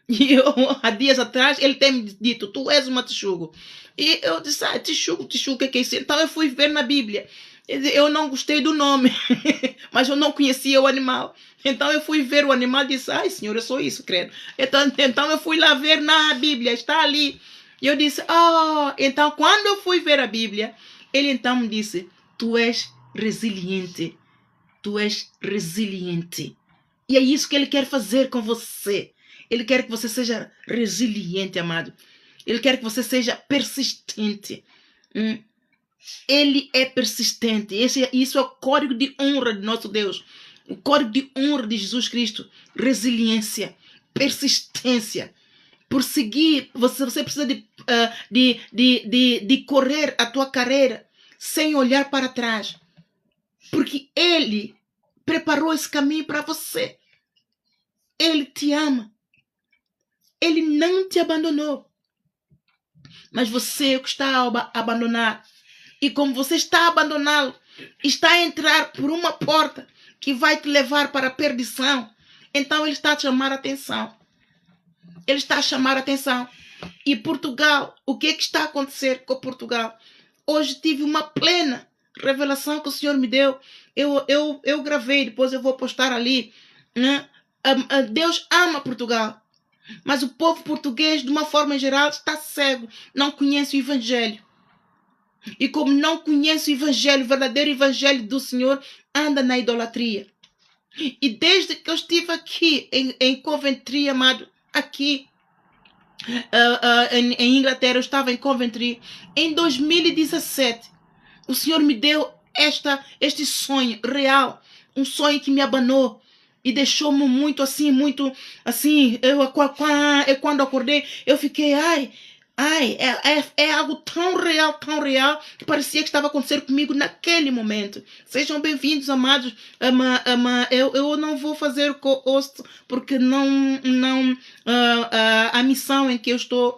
E há dias atrás, ele tem me dito: Tu és uma texugo. E eu disse: texugo, o que é isso? Então eu fui ver na Bíblia. Eu não gostei do nome, mas eu não conhecia o animal. Então eu fui ver o animal e disse: Ai, Senhor, eu sou isso, credo. Então eu fui lá ver na Bíblia, está ali. E eu disse: então quando eu fui ver a Bíblia, ele então me disse: Tu és resiliente. Tu és resiliente. E é isso que ele quer fazer com você. Ele quer que você seja resiliente, amado. Ele quer que você seja persistente. Ele é persistente. Isso é o código de honra de nosso Deus. O código de honra de Jesus Cristo. Resiliência. Persistência. Por seguir, você precisa de correr a tua carreira sem olhar para trás. Porque Ele preparou esse caminho para você. Ele te ama. Ele não te abandonou. Mas você é o que está a abandonar. E como você está a abandoná-lo, está a entrar por uma porta que vai te levar para a perdição. Então ele está a chamar a atenção. Ele está a chamar a atenção. E Portugal, o que é que está a acontecer com Portugal? Hoje tive uma plena revelação que o Senhor me deu. Eu gravei, depois eu vou postar ali. Né? Deus ama Portugal. Mas o povo português, de uma forma geral, está cego. Não conhece o Evangelho. E como não conhece o Evangelho, o verdadeiro Evangelho do Senhor, anda na idolatria. E desde que eu estive aqui em Coventry, amado, aqui em Inglaterra, eu estava em Coventry, em 2017, o Senhor me deu este sonho real, um sonho que me abanou e deixou-me muito assim, eu quando acordei, eu fiquei, é algo tão real, que parecia que estava acontecendo comigo naquele momento. Sejam bem-vindos, amados. Eu não vou fazer o co-host porque a missão em que eu estou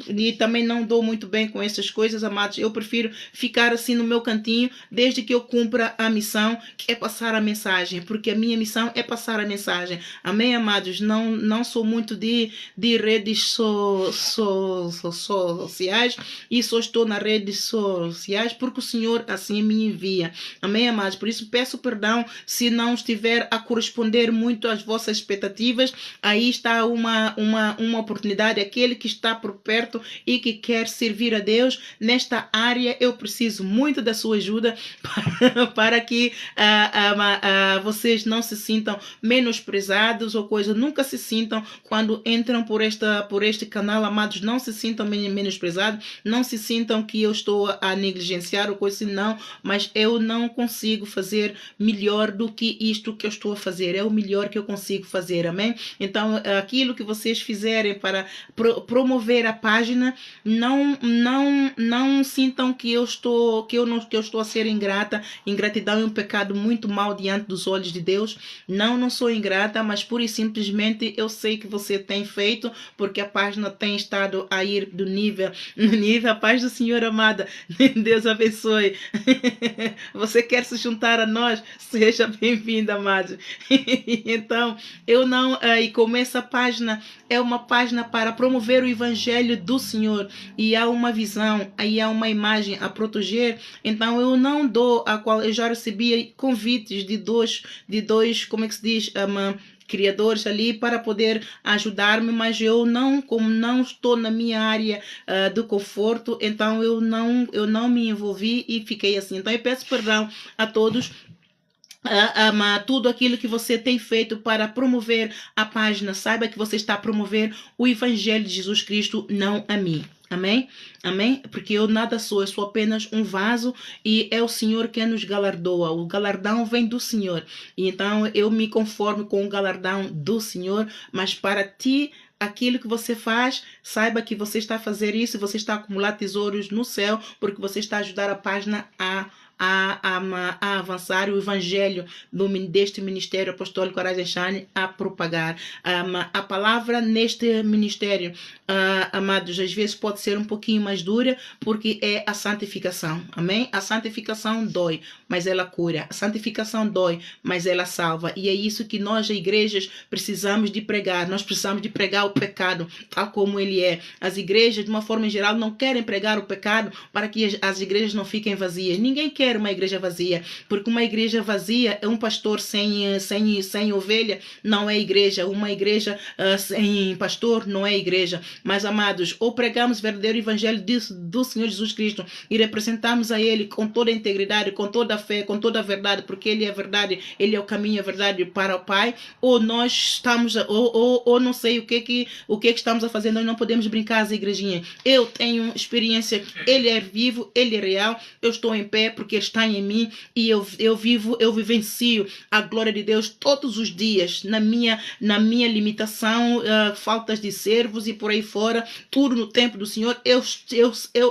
e também não dou muito bem com essas coisas, amados. Eu prefiro ficar assim no meu cantinho, desde que eu cumpra a missão, que é passar a mensagem, porque a minha missão é passar a mensagem. Amém, amados? Não sou muito de redes sociais, e só estou nas redes sociais porque o Senhor assim me envia. Amém, amados? Por isso peço perdão se não estiver a corresponder muito às vossas expectativas. Aí está uma oportunidade. Aquele que está por perto e que quer servir a Deus nesta área, eu preciso muito da sua ajuda para que vocês não se sintam menosprezados ou coisa. Nunca se sintam, quando entram por este canal, amados, não se sintam menosprezados, não se sintam que eu estou a negligenciar ou coisa assim, não, mas eu não consigo fazer melhor do que isto que eu estou a fazer. É o melhor que eu consigo fazer, amém? Então, aquilo que vocês fizerem para promover a página, não sintam que eu estou a ser ingrata. Ingratidão é um pecado muito mau diante dos olhos de Deus. Não sou ingrata, mas pura e simplesmente eu sei que você tem feito, porque a página tem estado a ir do nível. A paz do Senhor, amada. Deus abençoe. Você quer se juntar a nós? Seja bem-vinda, amado. Então, e como essa página é uma página para promover o evangelho do Senhor, e há uma visão, aí há uma imagem a proteger, então eu não dou a qual eu já recebi convites de dois, como é que se diz, criadores ali para poder ajudar-me, mas como não estou na minha área do conforto, então eu não me envolvi e fiquei assim. Então eu peço perdão a todos. Tudo aquilo que você tem feito para promover a página, saiba que você está a promover o Evangelho de Jesus Cristo, não a mim. Amém? Amém? Porque eu nada sou, eu sou apenas um vaso e é o Senhor quem nos galardoa. O galardão vem do Senhor. E então eu me conformo com o galardão do Senhor, mas para ti, aquilo que você faz, saiba que você está a fazer isso, você está a acumular tesouros no céu, porque você está a ajudar a página a avançar o evangelho deste ministério apostólico Arajexane a propagar a palavra neste ministério, amados, às vezes pode ser um pouquinho mais dura, porque é a santificação, amém? A santificação dói, mas ela cura. A santificação dói, mas ela salva, e é isso que nós, igrejas, precisamos de pregar. Nós precisamos de pregar o pecado tal como ele é. As igrejas, de uma forma geral, não querem pregar o pecado para que as igrejas não fiquem vazias. Ninguém quer uma igreja vazia, porque uma igreja vazia é um pastor sem ovelha, não é igreja. Uma igreja sem pastor não é igreja. Mas, amados, ou pregamos o verdadeiro evangelho do Senhor Jesus Cristo e representamos a Ele com toda a integridade, com toda a fé, com toda a verdade, porque Ele é a verdade, Ele é o caminho, a verdade para o Pai, ou nós estamos, ou não sei o que estamos a fazer. Nós não podemos brincar as igrejinhas. Eu tenho experiência, Ele é vivo, Ele é real, eu estou em pé porque Ele está em mim, e eu vivencio a glória de Deus todos os dias, na minha limitação, faltas de servos e por aí fora, tudo no tempo do Senhor.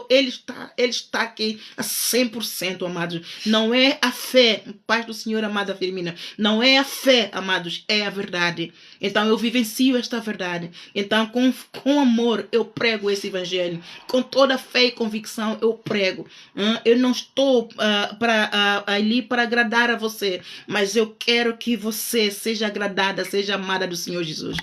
Ele está aqui a 100%, amados. Não é a fé, paz do Senhor, amada Firmina, não é a fé, amados, é a verdade. Então eu vivencio esta verdade. Então com amor eu prego esse evangelho, com toda a fé e convicção eu prego. Eu não estou ali para agradar a você, mas eu quero que você seja agradada, seja amada do Senhor Jesus.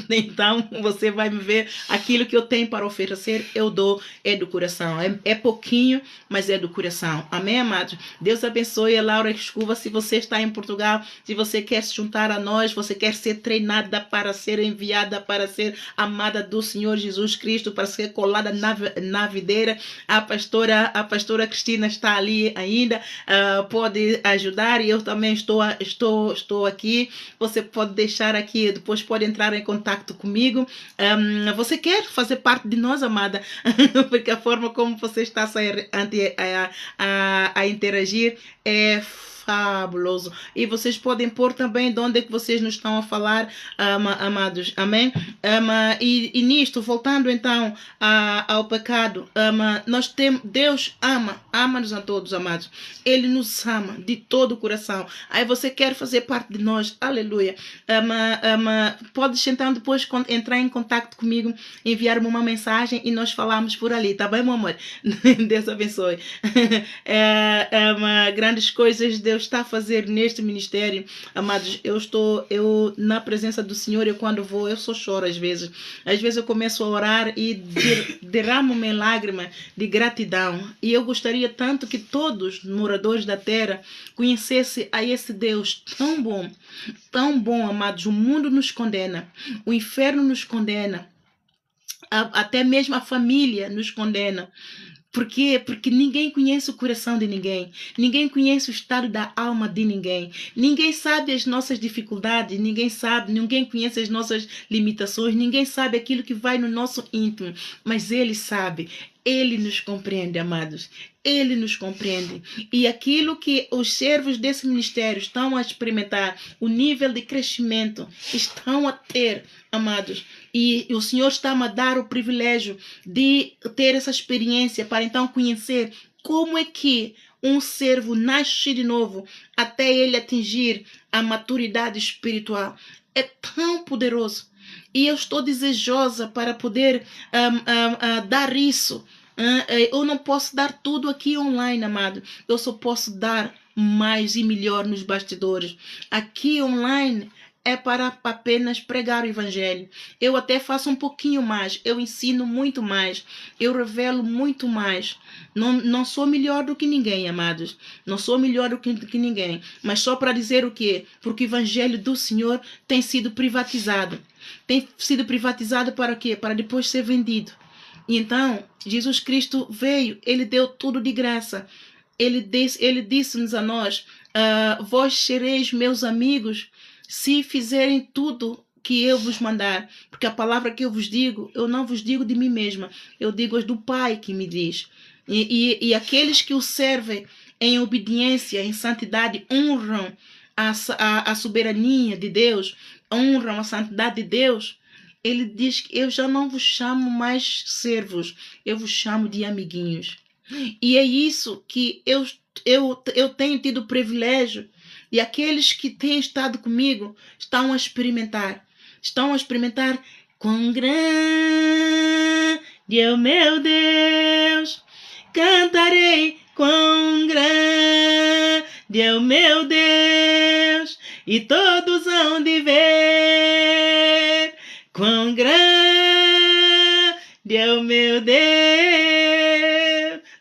Então você vai me ver, aquilo que eu tenho para oferecer, eu dou, é do coração. É pouquinho, mas é do coração. Amém, amados? Deus abençoe a Laura Escuva. Se você está em Portugal, se você quer se juntar a nós, você quer ser treinada para ser enviada, para ser amada do Senhor Jesus Cristo, para ser colada na videira, a pastora Cristina está ali ainda, pode ajudar, e eu também estou aqui. Você pode deixar aqui, depois pode entrar em contato comigo. Você quer fazer parte de nós, amada? Porque a forma como você está a interagir é fabuloso. E vocês podem pôr também de onde é que vocês nos estão a falar, amados. Amém? E nisto, voltando então ao pecado, Deus ama-nos a todos, amados. Ele nos ama de todo o coração. Aí você quer fazer parte de nós, aleluia. Pode então depois entrar em contato comigo, enviar-me uma mensagem e nós falamos por ali, tá bem, meu amor? Deus abençoe. Grandes coisas Deus está a fazer neste ministério, amados, eu na presença do Senhor, eu quando vou, eu só choro às vezes. Às vezes eu começo a orar e derramo-me em lágrimas de gratidão. E eu gostaria tanto que todos os moradores da terra conhecessem a esse Deus tão bom, amados. O mundo nos condena, o inferno nos condena, até mesmo a família nos condena. Por quê? Porque ninguém conhece o coração de ninguém. Ninguém conhece o estado da alma de ninguém. Ninguém sabe as nossas dificuldades. Ninguém conhece as nossas limitações. Ninguém sabe aquilo que vai no nosso íntimo. Mas Ele sabe. Ele nos compreende, amados. Ele nos compreende. E aquilo que os servos desse ministério estão a experimentar, o nível de crescimento, estão a ter, amados. E o Senhor está-me a dar o privilégio de ter essa experiência para então conhecer como é que um servo nasce de novo até ele atingir a maturidade espiritual. É tão poderoso. E eu estou desejosa para poder dar isso. Eu não posso dar tudo aqui online, amado. Eu só posso dar mais e melhor nos bastidores. Aqui online é para apenas pregar o evangelho. Eu até faço um pouquinho mais. Eu ensino muito mais. Eu revelo muito mais. Não sou melhor do que ninguém, amados. Não sou melhor do que ninguém. Mas só para dizer o quê? Porque o evangelho do Senhor tem sido privatizado. Tem sido privatizado para quê? Para depois ser vendido. E então, Jesus Cristo veio. Ele deu tudo de graça. Ele disse-nos a nós, vós sereis meus amigos se fizerem tudo que eu vos mandar. Porque a palavra que eu vos digo, eu não vos digo de mim mesma. Eu digo as do Pai que me diz. E aqueles que o servem em obediência, em santidade, honram a soberania de Deus, honram a santidade de Deus. Ele diz que eu já não vos chamo mais servos, eu vos chamo de amiguinhos. E é isso que eu tenho tido o privilégio. E aqueles que têm estado comigo estão a experimentar. Estão a experimentar quão grande é o meu Deus. Cantarei quão grande é o meu Deus. E todos hão de ver quão grande é o meu Deus.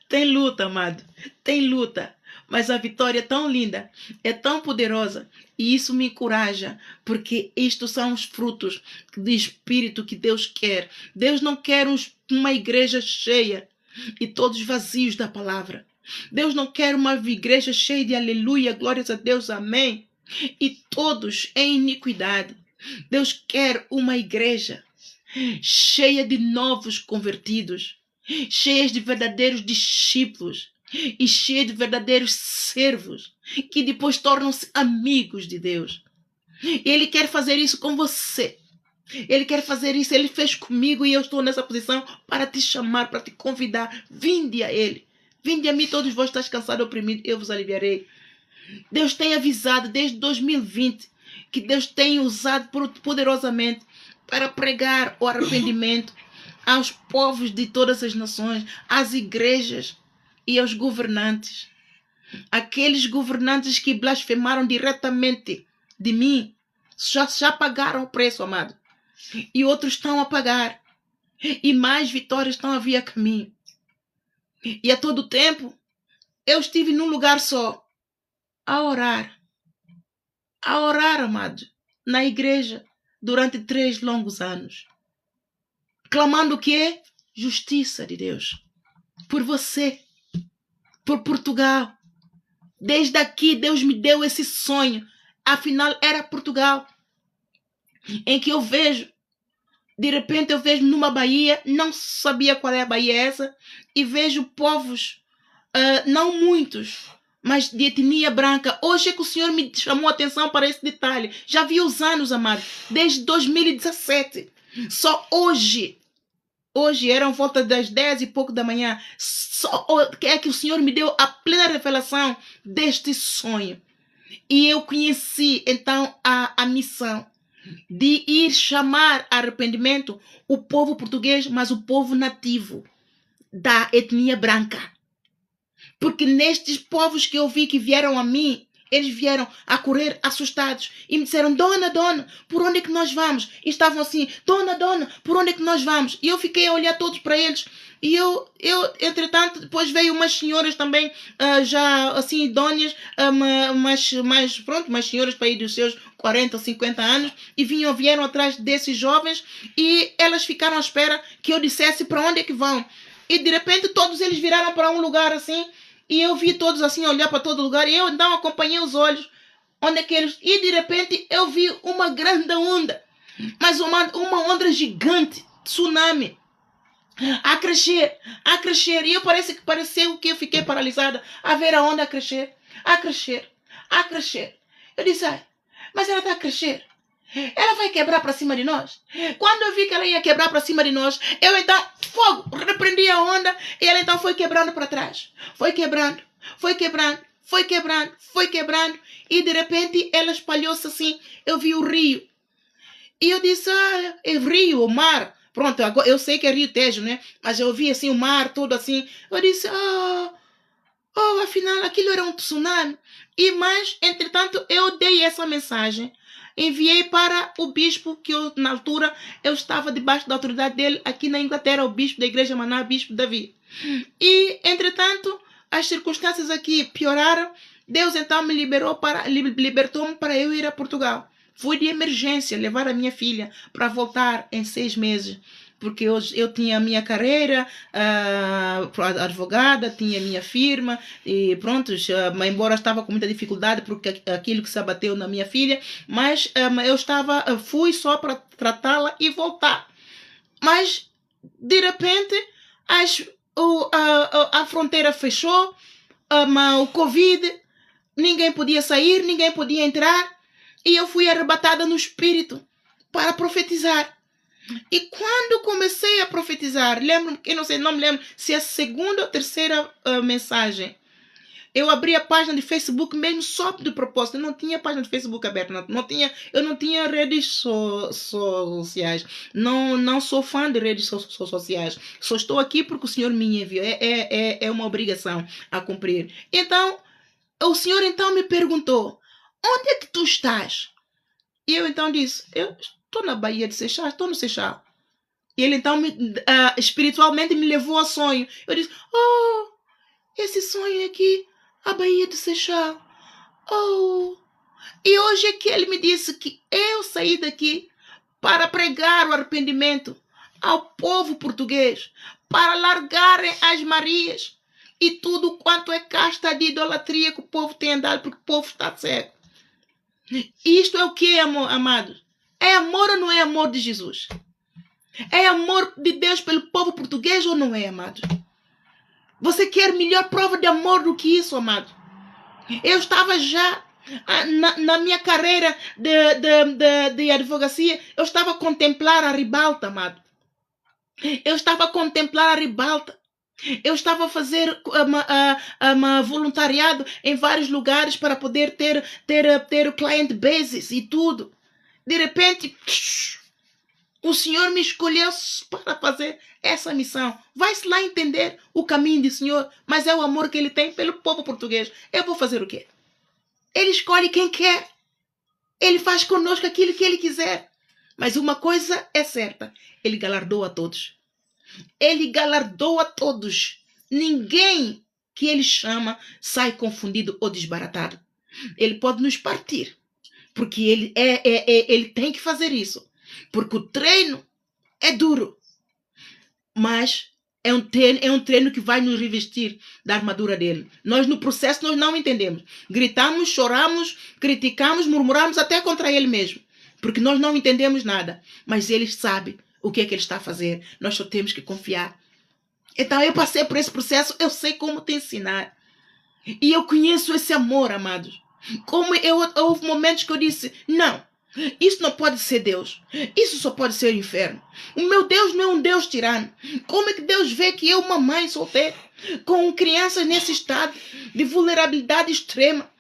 Tem luta, amado. Tem luta. Mas a vitória é tão linda, é tão poderosa. E isso me encoraja, porque estes são os frutos de espírito que Deus quer. Deus não quer uma igreja cheia e todos vazios da palavra. Deus não quer uma igreja cheia de aleluia, glórias a Deus, amém, e todos em iniquidade. Deus quer uma igreja cheia de novos convertidos, cheias de verdadeiros discípulos e cheia de verdadeiros servos que depois tornam-se amigos de Deus. E Ele quer fazer isso com você. Ele quer fazer isso. Ele fez comigo e eu estou nessa posição para te chamar, para te convidar. Vinde a Ele. Vinde a mim, todos vós estáis cansados e oprimidos, eu vos aliviarei. Deus tem avisado desde 2020 que Deus tem usado poderosamente para pregar o arrependimento aos povos de todas as nações, às igrejas e aos governantes. Aqueles governantes que blasfemaram diretamente de mim já pagaram o preço, amado. E outros estão a pagar. E mais vitórias estão a vir a caminho. E a todo tempo eu estive num lugar só, a orar. A orar, amado, na igreja durante 3 longos anos. Clamando o quê? Justiça de Deus. Por você. Por Portugal. Desde aqui Deus me deu esse sonho. Afinal era Portugal. Em que eu vejo, de repente eu vejo numa Bahia, não sabia qual é a Bahia essa, e vejo povos, não muitos, mas de etnia branca. Hoje é que o Senhor me chamou a atenção para esse detalhe. Já vi os anos, amado, desde 2017. Só hoje eram volta das 10 e pouco da manhã, só é que o Senhor me deu a plena revelação deste sonho. E eu conheci então a missão de ir chamar a arrependimento o povo português, mas o povo nativo da etnia branca. Porque nestes povos que eu vi que vieram a mim, Eles vieram a correr assustados e me disseram: Dona, dona, por onde é que nós vamos? E estavam assim: Dona, dona, por onde é que nós vamos? E eu fiquei a olhar todos para eles. E eu entretanto, depois veio umas senhoras também, já assim, idôneas, umas senhoras para ir dos seus 40 ou 50 anos, e vieram atrás desses jovens, e elas ficaram à espera que eu dissesse para onde é que vão. E de repente todos eles viraram para um lugar assim, e eu vi todos assim olhar para todo lugar, e eu então acompanhei os olhos, onde é que eles... E de repente eu vi uma grande onda, mas uma onda gigante, tsunami, a crescer, e eu pareceu que eu fiquei paralisada, a ver a onda a crescer, a crescer, a crescer. Eu disse: ai, mas ela está a crescer, ela vai quebrar para cima de nós. Quando eu vi que ela ia quebrar para cima de nós, eu então, fogo, repreendi a onda, e ela então foi quebrando para trás, foi quebrando, foi quebrando, foi quebrando, foi quebrando, e de repente ela espalhou-se assim. Eu vi o rio, e eu disse: ah, é rio, o mar. Pronto, agora eu sei que é Rio Tejo, né? Mas eu vi assim o mar todo assim. Eu disse: afinal aquilo era um tsunami. Mas, entretanto, eu dei essa mensagem. Enviei para o bispo, que eu, na altura, eu estava debaixo da autoridade dele aqui na Inglaterra, o bispo da igreja Maná, bispo Davi. E, entretanto, as circunstâncias aqui pioraram. Deus então me libertou-me para eu ir a Portugal. Fui de emergência levar a minha filha para voltar em 6 meses, porque eu tinha a minha carreira, advogada, tinha a minha firma, e pronto, embora estava com muita dificuldade porque aquilo que se abateu na minha filha, mas fui só para tratá-la e voltar. Mas, de repente, a fronteira fechou, o Covid, ninguém podia sair, ninguém podia entrar, e eu fui arrebatada no espírito para profetizar. E quando comecei a profetizar, não me lembro se é a segunda ou terceira mensagem, eu abri a página de Facebook mesmo só de propósito. Eu não tinha página de Facebook aberta, eu não tinha redes sociais. Não sou fã de redes sociais. Só estou aqui porque o Senhor me enviou. É uma obrigação a cumprir. Então, o Senhor então me perguntou: onde é que tu estás? E eu então disse: eu estou na Baía de Seixal, estou no Seixal. E ele então espiritualmente me levou ao sonho. Eu disse: esse sonho aqui, a Baía de Seixal. E hoje é que ele me disse que eu saí daqui para pregar o arrependimento ao povo português, para largarem as Marias e tudo quanto é casta de idolatria que o povo tem andado, porque o povo está cego. Isto é o que, amados? É amor ou não é amor de Jesus? É amor de Deus pelo povo português ou não é, amados? Você quer melhor prova de amor do que isso, amado? Eu estava já na minha carreira de advocacia, eu estava a contemplar a ribalta, amado. Eu estava a contemplar a ribalta. Eu estava a fazer voluntariado em vários lugares para poder ter o client basis e tudo. De repente, o Senhor me escolheu para fazer essa missão. Vai-se lá entender o caminho do Senhor, mas é o amor que Ele tem pelo povo português. Eu vou fazer o quê? Ele escolhe quem quer. Ele faz conosco aquilo que Ele quiser. Mas uma coisa é certa: Ele galardoa a todos. Ele galardoa a todos. Ninguém que Ele chama sai confundido ou desbaratado. Ele pode nos partir, porque ele tem que fazer isso, porque o treino é duro, mas é um treino que vai nos revestir da armadura dele. Nós no processo nós não entendemos. Gritamos, choramos, criticamos, murmuramos até contra ele mesmo, porque nós não entendemos nada, mas ele sabe o que é que ele está a fazer. Nós só temos que confiar. Então eu passei por esse processo, eu sei como te ensinar. E eu conheço esse amor, amados. Houve momentos que eu disse: não, isso não pode ser Deus. Isso só pode ser o inferno. O meu Deus não é um Deus tirano. Como é que Deus vê que eu, uma mãe solteira, com crianças nesse estado de vulnerabilidade extrema,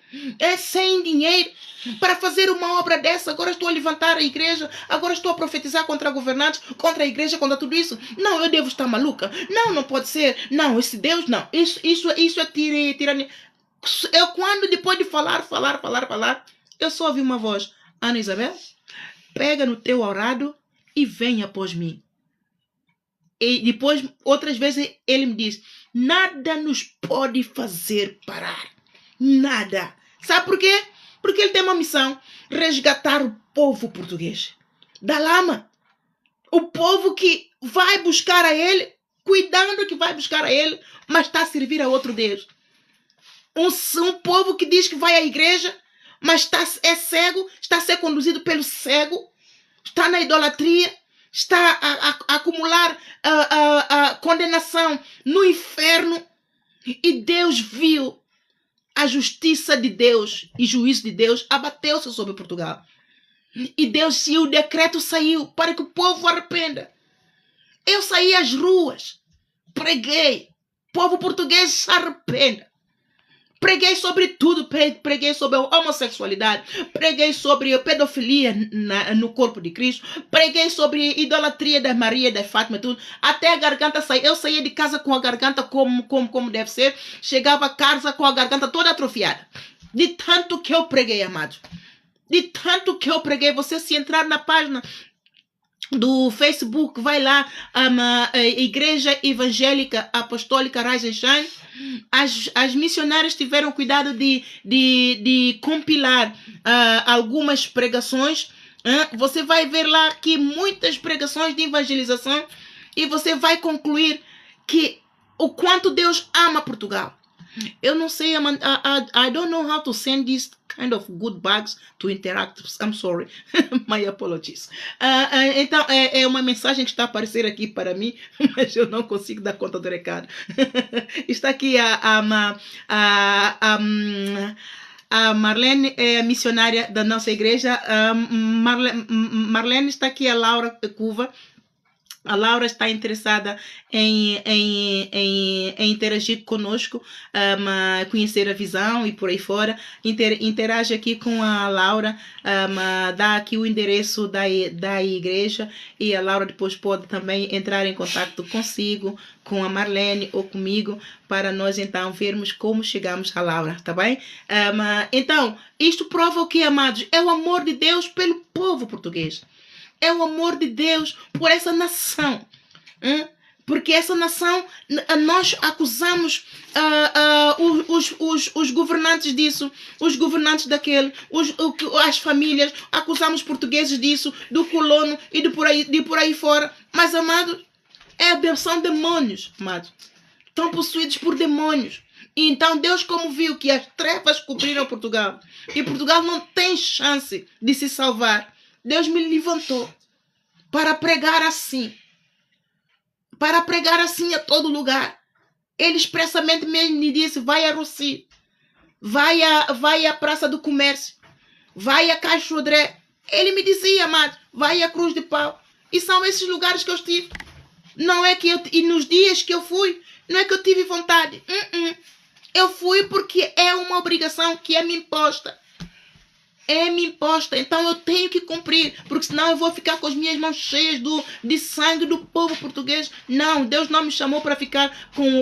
sem dinheiro, para fazer uma obra dessa? Agora estou a levantar a igreja, agora estou a profetizar contra governantes, contra a igreja, contra tudo isso. Não, eu devo estar maluca. Não pode ser. Não, esse Deus não. Isso é tirania. Eu, quando depois de falar, eu só ouvi uma voz: Ana Isabel, pega no teu arado e vem após mim. E depois, outras vezes, ele me diz: nada nos pode fazer parar. Nada. Sabe por quê? Porque ele tem uma missão: resgatar o povo português da lama. O povo que vai buscar a ele, cuidando que vai buscar a ele, mas está a servir a outro Deus. Um povo que diz que vai à igreja, mas é cego, está a ser conduzido pelo cego, está na idolatria, está a acumular a condenação no inferno. E Deus viu a justiça de Deus e juízo de Deus abateu-se sobre Portugal. E Deus, e o decreto saiu para que o povo arrependa. Eu saí às ruas, preguei, povo português se arrependa. Preguei sobre tudo, preguei sobre a homossexualidade, preguei sobre a pedofilia no corpo de Cristo, preguei sobre a idolatria da Maria e da Fátima, tudo. Até a garganta saía. Eu saía de casa com a garganta como deve ser, chegava a casa com a garganta toda atrofiada. De tanto que eu preguei, amados. De tanto que eu preguei. Você, se entrar na página do Facebook, vai lá, a Igreja Evangélica Apostólica Rise and Shine. As missionárias tiveram cuidado de compilar algumas pregações. Você vai ver lá que muitas pregações de evangelização, e você vai concluir que o quanto Deus ama Portugal. Eu não sei, I don't know how to send these kind of good bags to interact. I'm sorry. My apologies. Então, é uma mensagem que está a aparecer aqui para mim, mas eu não consigo dar conta do recado. Está aqui a Marlene, é a missionária da nossa igreja. Marlene, está aqui a Laura Cuva. A Laura está interessada em interagir conosco, conhecer a visão e por aí fora. Interage aqui com a Laura, dá aqui o endereço da igreja, e a Laura depois pode também entrar em contato consigo, com a Marlene ou comigo, para nós então vermos como chegamos a Laura, tá bem? Então, isto prova o que, amados? É o amor de Deus pelo povo português. É o amor de Deus por essa nação. Porque essa nação, nós acusamos os governantes disso, os governantes daquele, as famílias, acusamos portugueses disso, do colono e de por aí fora. Mas, amados, são demônios, amados. Estão possuídos por demônios. E então Deus, como viu que as trevas cobriram Portugal, e Portugal não tem chance de se salvar, Deus me levantou para pregar assim. Para pregar assim a todo lugar. Ele expressamente mesmo me disse: vai a Rossi, vai à Praça do Comércio, vai a Caixo Odré. Ele me dizia, amado, vai à Cruz de Pau. E são esses lugares que eu estive. Não é que e nos dias que eu fui, não é que eu tive vontade. Eu fui porque é uma obrigação que é me imposta. Me imposta, então eu tenho que cumprir, porque senão eu vou ficar com as minhas mãos cheias de sangue do povo português. Não, Deus não me chamou para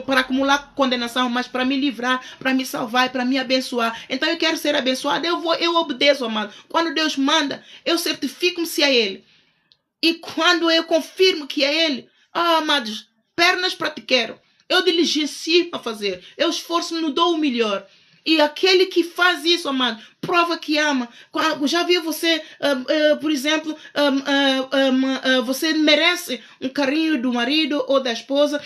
para acumular condenação, mas para me livrar, para me salvar, para me abençoar. Então eu quero ser abençoado, eu obedeço, amado. Quando Deus manda, eu certifico-me se é Ele. E quando eu confirmo que é Ele, amados, pernas para te quero. Eu diligencio a fazer, eu esforço-me, não dou o melhor. E aquele que faz isso, amado, prova que ama. Já viu você, por exemplo, você merece um carinho do marido ou da esposa,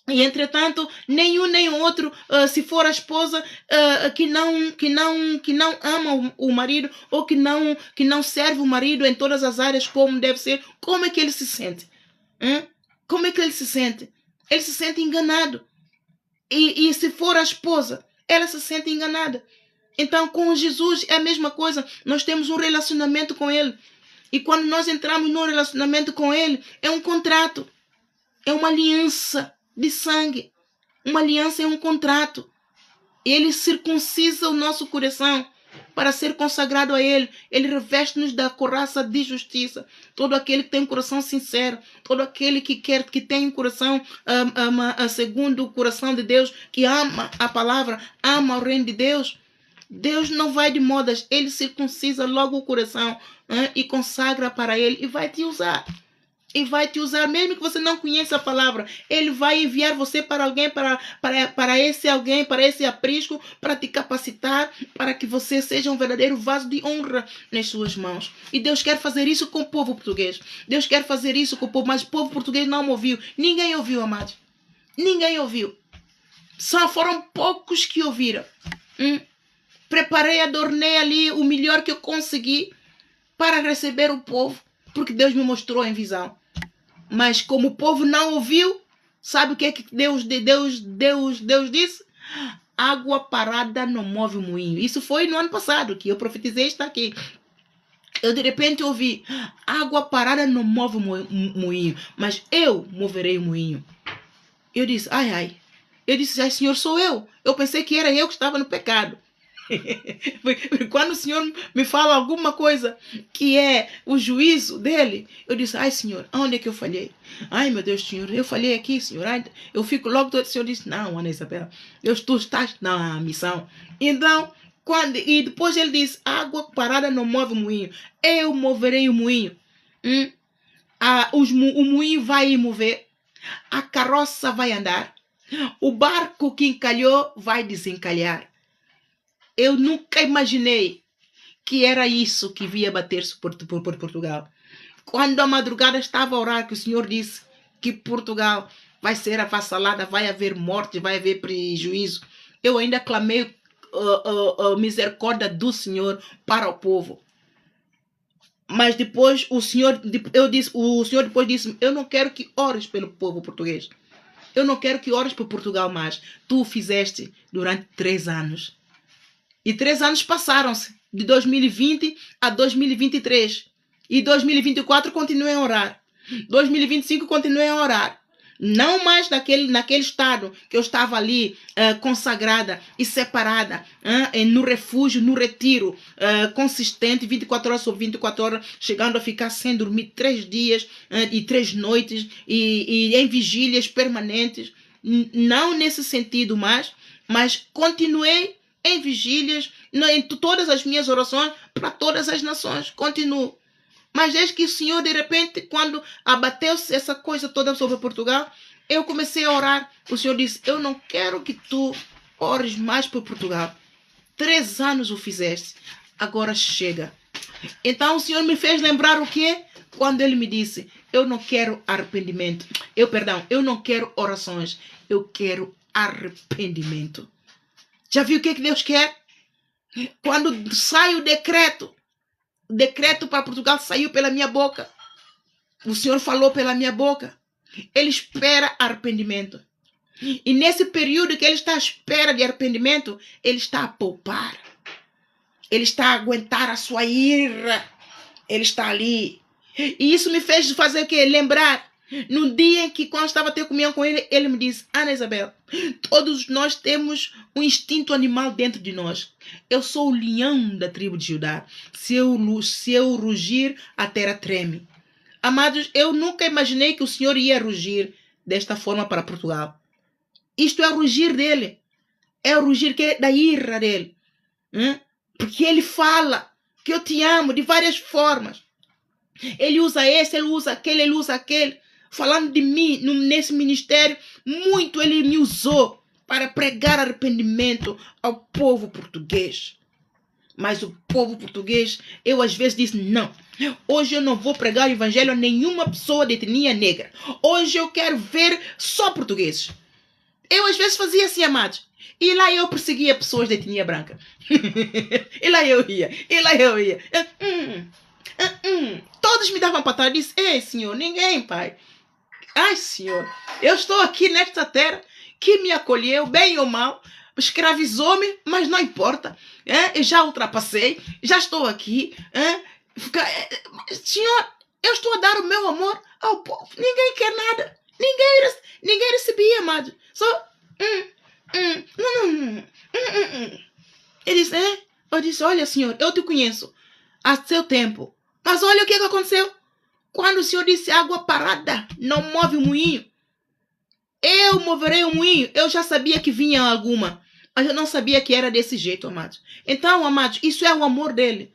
e entretanto, nenhum nem outro, se for a esposa que não ama o marido, ou que não serve o marido em todas as áreas como deve ser, como é que ele se sente? Como é que ele se sente? Ele se sente enganado. E se for a esposa, ela se sente enganada. Então, com Jesus é a mesma coisa. Nós temos um relacionamento com Ele. E quando nós entramos num relacionamento com Ele, é um contrato. É uma aliança de sangue. Uma aliança é um contrato. Ele circuncisa o nosso coração. para ser consagrado a Ele. Ele reveste-nos da couraça de justiça. Todo aquele que tem um coração sincero, todo aquele que tem um coração segundo o coração de Deus, que ama a palavra, ama o reino de Deus. Deus não vai de modas, Ele circuncisa logo o coração e consagra para Ele e vai te usar. E vai te usar, mesmo que você não conheça a palavra. Ele vai enviar você para alguém, para esse alguém, para esse aprisco, para te capacitar, para que você seja um verdadeiro vaso de honra nas suas mãos. E Deus quer fazer isso com o povo português. Deus quer fazer isso com o povo, mas o povo português não me ouviu. Ninguém ouviu, amados. Ninguém ouviu. Só foram poucos que ouviram. Preparei, adornei ali o melhor que eu consegui para receber o povo, porque Deus me mostrou em visão. Mas como o povo não ouviu, sabe o que é que Deus disse? Água parada não move o moinho. Isso foi no ano passado que eu profetizei, está aqui. Eu de repente ouvi, água parada não move o moinho, mas eu moverei o moinho. Eu disse, ai. Eu disse, ai, Senhor, sou eu. Eu pensei que era eu que estava no pecado. Quando o Senhor me fala alguma coisa que é o juízo dele, eu disse, ai, Senhor, onde é que eu falhei? Ai, meu Deus, Senhor, eu falhei aqui, Senhor. Ai, eu fico logo todo. O Senhor disse, não, Ana Isabel, tu estás na missão. Então, e depois ele disse, água parada não move o moinho, eu moverei o moinho. O moinho vai mover, a carroça vai andar, o barco que encalhou vai desencalhar. Eu nunca imaginei que era isso que via bater-se por Portugal. Quando a madrugada estava a orar, que o Senhor disse que Portugal vai ser avassalada, vai haver morte, vai haver prejuízo, eu ainda clamei a misericórdia do Senhor para o povo. Mas depois o Senhor depois disse, eu não quero que ores pelo povo português. Eu não quero que ores por Portugal mais. Tu o fizeste durante 3 anos. E 3 anos passaram-se, de 2020 a 2023. E 2024 continuei a orar. 2025 continuei a orar. Não mais naquele estado que eu estava ali consagrada e separada, no refúgio, no retiro, consistente, 24 horas sobre 24 horas, chegando a ficar sem dormir 3 dias e 3 noites, e em vigílias permanentes. Não nesse sentido mais, mas continuei em vigílias, em todas as minhas orações, para todas as nações, continuo. Mas desde que o Senhor, de repente, quando abateu-se essa coisa toda sobre Portugal, eu comecei a orar. O Senhor disse, eu não quero que tu ores mais por Portugal. 3 anos o fizeste, agora chega. Então o Senhor me fez lembrar o quê? Quando Ele me disse, eu não quero arrependimento. Eu não quero orações, eu quero arrependimento. Já viu o que Deus quer? Quando sai o decreto para Portugal saiu pela minha boca. O Senhor falou pela minha boca. Ele espera arrependimento. E nesse período que ele está à espera de arrependimento, ele está a poupar. Ele está a aguentar a sua ira. Ele está ali. E isso me fez fazer o quê? Lembrar. No dia em que, quando estava a ter comunhão com ele, ele me disse, Ana Isabel, todos nós temos um instinto animal dentro de nós. Eu sou o leão da tribo de Judá. Se eu rugir, a terra treme. Amados, eu nunca imaginei que o Senhor ia rugir desta forma para Portugal. Isto é o rugir dele. É o rugir da ira dele. Porque ele fala que eu te amo de várias formas. Ele usa esse, ele usa aquele. Falando de mim nesse ministério, muito ele me usou para pregar arrependimento ao povo português. Mas o povo português, eu às vezes disse, não, hoje eu não vou pregar o evangelho a nenhuma pessoa de etnia negra. Hoje eu quero ver só portugueses. Eu às vezes fazia assim, amados. E lá eu perseguia pessoas de etnia branca. E lá eu ia. Todos me davam patada. Eu disse, ei, Senhor, ninguém, Pai. Ai, Senhor, eu estou aqui nesta terra que me acolheu, bem ou mal, escravizou-me, mas não importa. Eu já ultrapassei, já estou aqui. Senhor, eu estou a dar o meu amor ao povo. Ninguém quer nada. Ninguém recebia, amado. Só... Ele disse, Eu disse, olha, Senhor, eu te conheço há seu tempo. Mas olha o que aconteceu. Quando o Senhor disse água parada, não move o moinho. Eu moverei o moinho. Eu já sabia que vinha alguma. Mas eu não sabia que era desse jeito, amados. Então, amados, isso é o amor dele.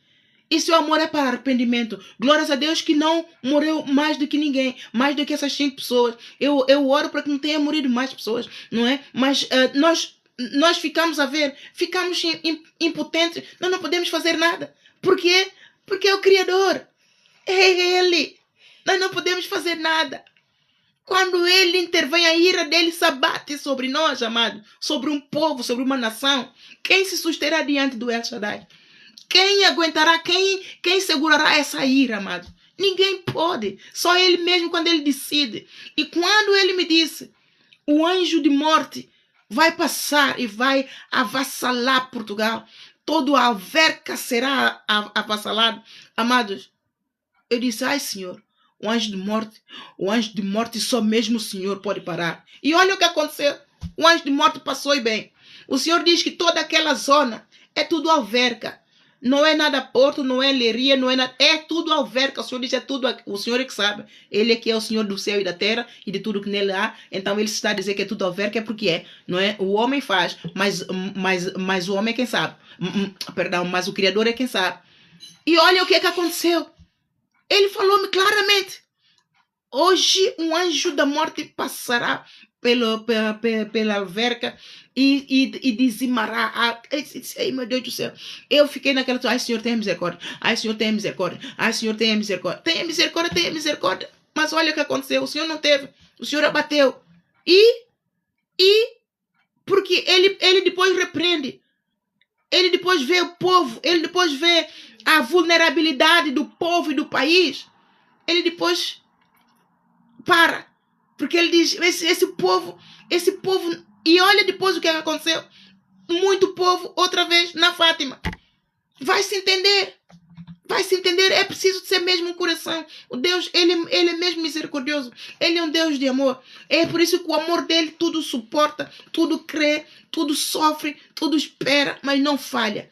Isso é amor, é para arrependimento. Glórias a Deus que não morreu mais do que ninguém, mais do que essas 5 pessoas. Eu oro para que não tenha morrido mais pessoas, não é? Mas nós ficamos a ver, ficamos impotentes, nós não podemos fazer nada. Por quê? Porque é o Criador, é Ele. Nós não podemos fazer nada. Quando Ele intervém, a ira dele se abate sobre nós, amado, sobre um povo, sobre uma nação. Quem se susterá diante do El Shaddai? Quem aguentará, quem segurará essa ira, amado? Ninguém pode. Só Ele mesmo quando Ele decide. E quando Ele me disse, o anjo de morte vai passar e vai avassalar Portugal. Todo a Alverca será avassalado. Amados, eu disse, ai Senhor, o anjo de morte só mesmo o Senhor pode parar. E olha o que aconteceu. O anjo de morte passou e bem. O Senhor diz que toda aquela zona é tudo Alverca. Não é nada Porto, não é Leiria, não é nada. É tudo Alverca. O Senhor diz, é tudo. O Senhor é que sabe. Ele é que é o Senhor do céu e da terra e de tudo que nele há. Então ele está a dizer que é tudo Alverca, é porque é. Não é? O homem faz, mas o homem é quem sabe. Perdão, mas o Criador é quem sabe. E olha o que aconteceu. Ele falou-me claramente. Hoje um anjo da morte passará pela Alverca e dizimará. Ai, meu Deus do céu. Eu fiquei naquela. Ai, Senhor, tenha misericórdia. Ai, Senhor, tenha misericórdia. Ai, Senhor, tenha misericórdia. Tenha misericórdia, tenha misericórdia. Mas olha o que aconteceu. O Senhor não teve. O Senhor abateu. E porque ele depois repreende. Ele depois vê o povo. Ele depois vê a vulnerabilidade do povo e do país. Ele depois para. Porque ele diz, esse povo, e olha depois o que aconteceu. Muito povo, outra vez, na Fátima. Vai se entender, é preciso ser mesmo um coração. O Deus, ele é mesmo misericordioso, ele é um Deus de amor. É por isso que o amor dele tudo suporta, tudo crê, tudo sofre, tudo espera, mas não falha.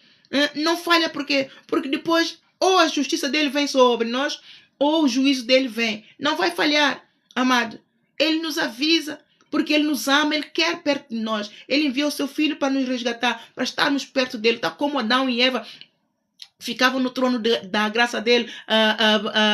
Não falha porque depois ou a justiça dele vem sobre nós, ou o juízo dele vem. Não vai falhar, amado. Ele nos avisa, porque Ele nos ama, Ele quer perto de nós. Ele enviou o seu Filho para nos resgatar, para estarmos perto dEle. Tá como Adão e Eva ficavam no trono da graça dEle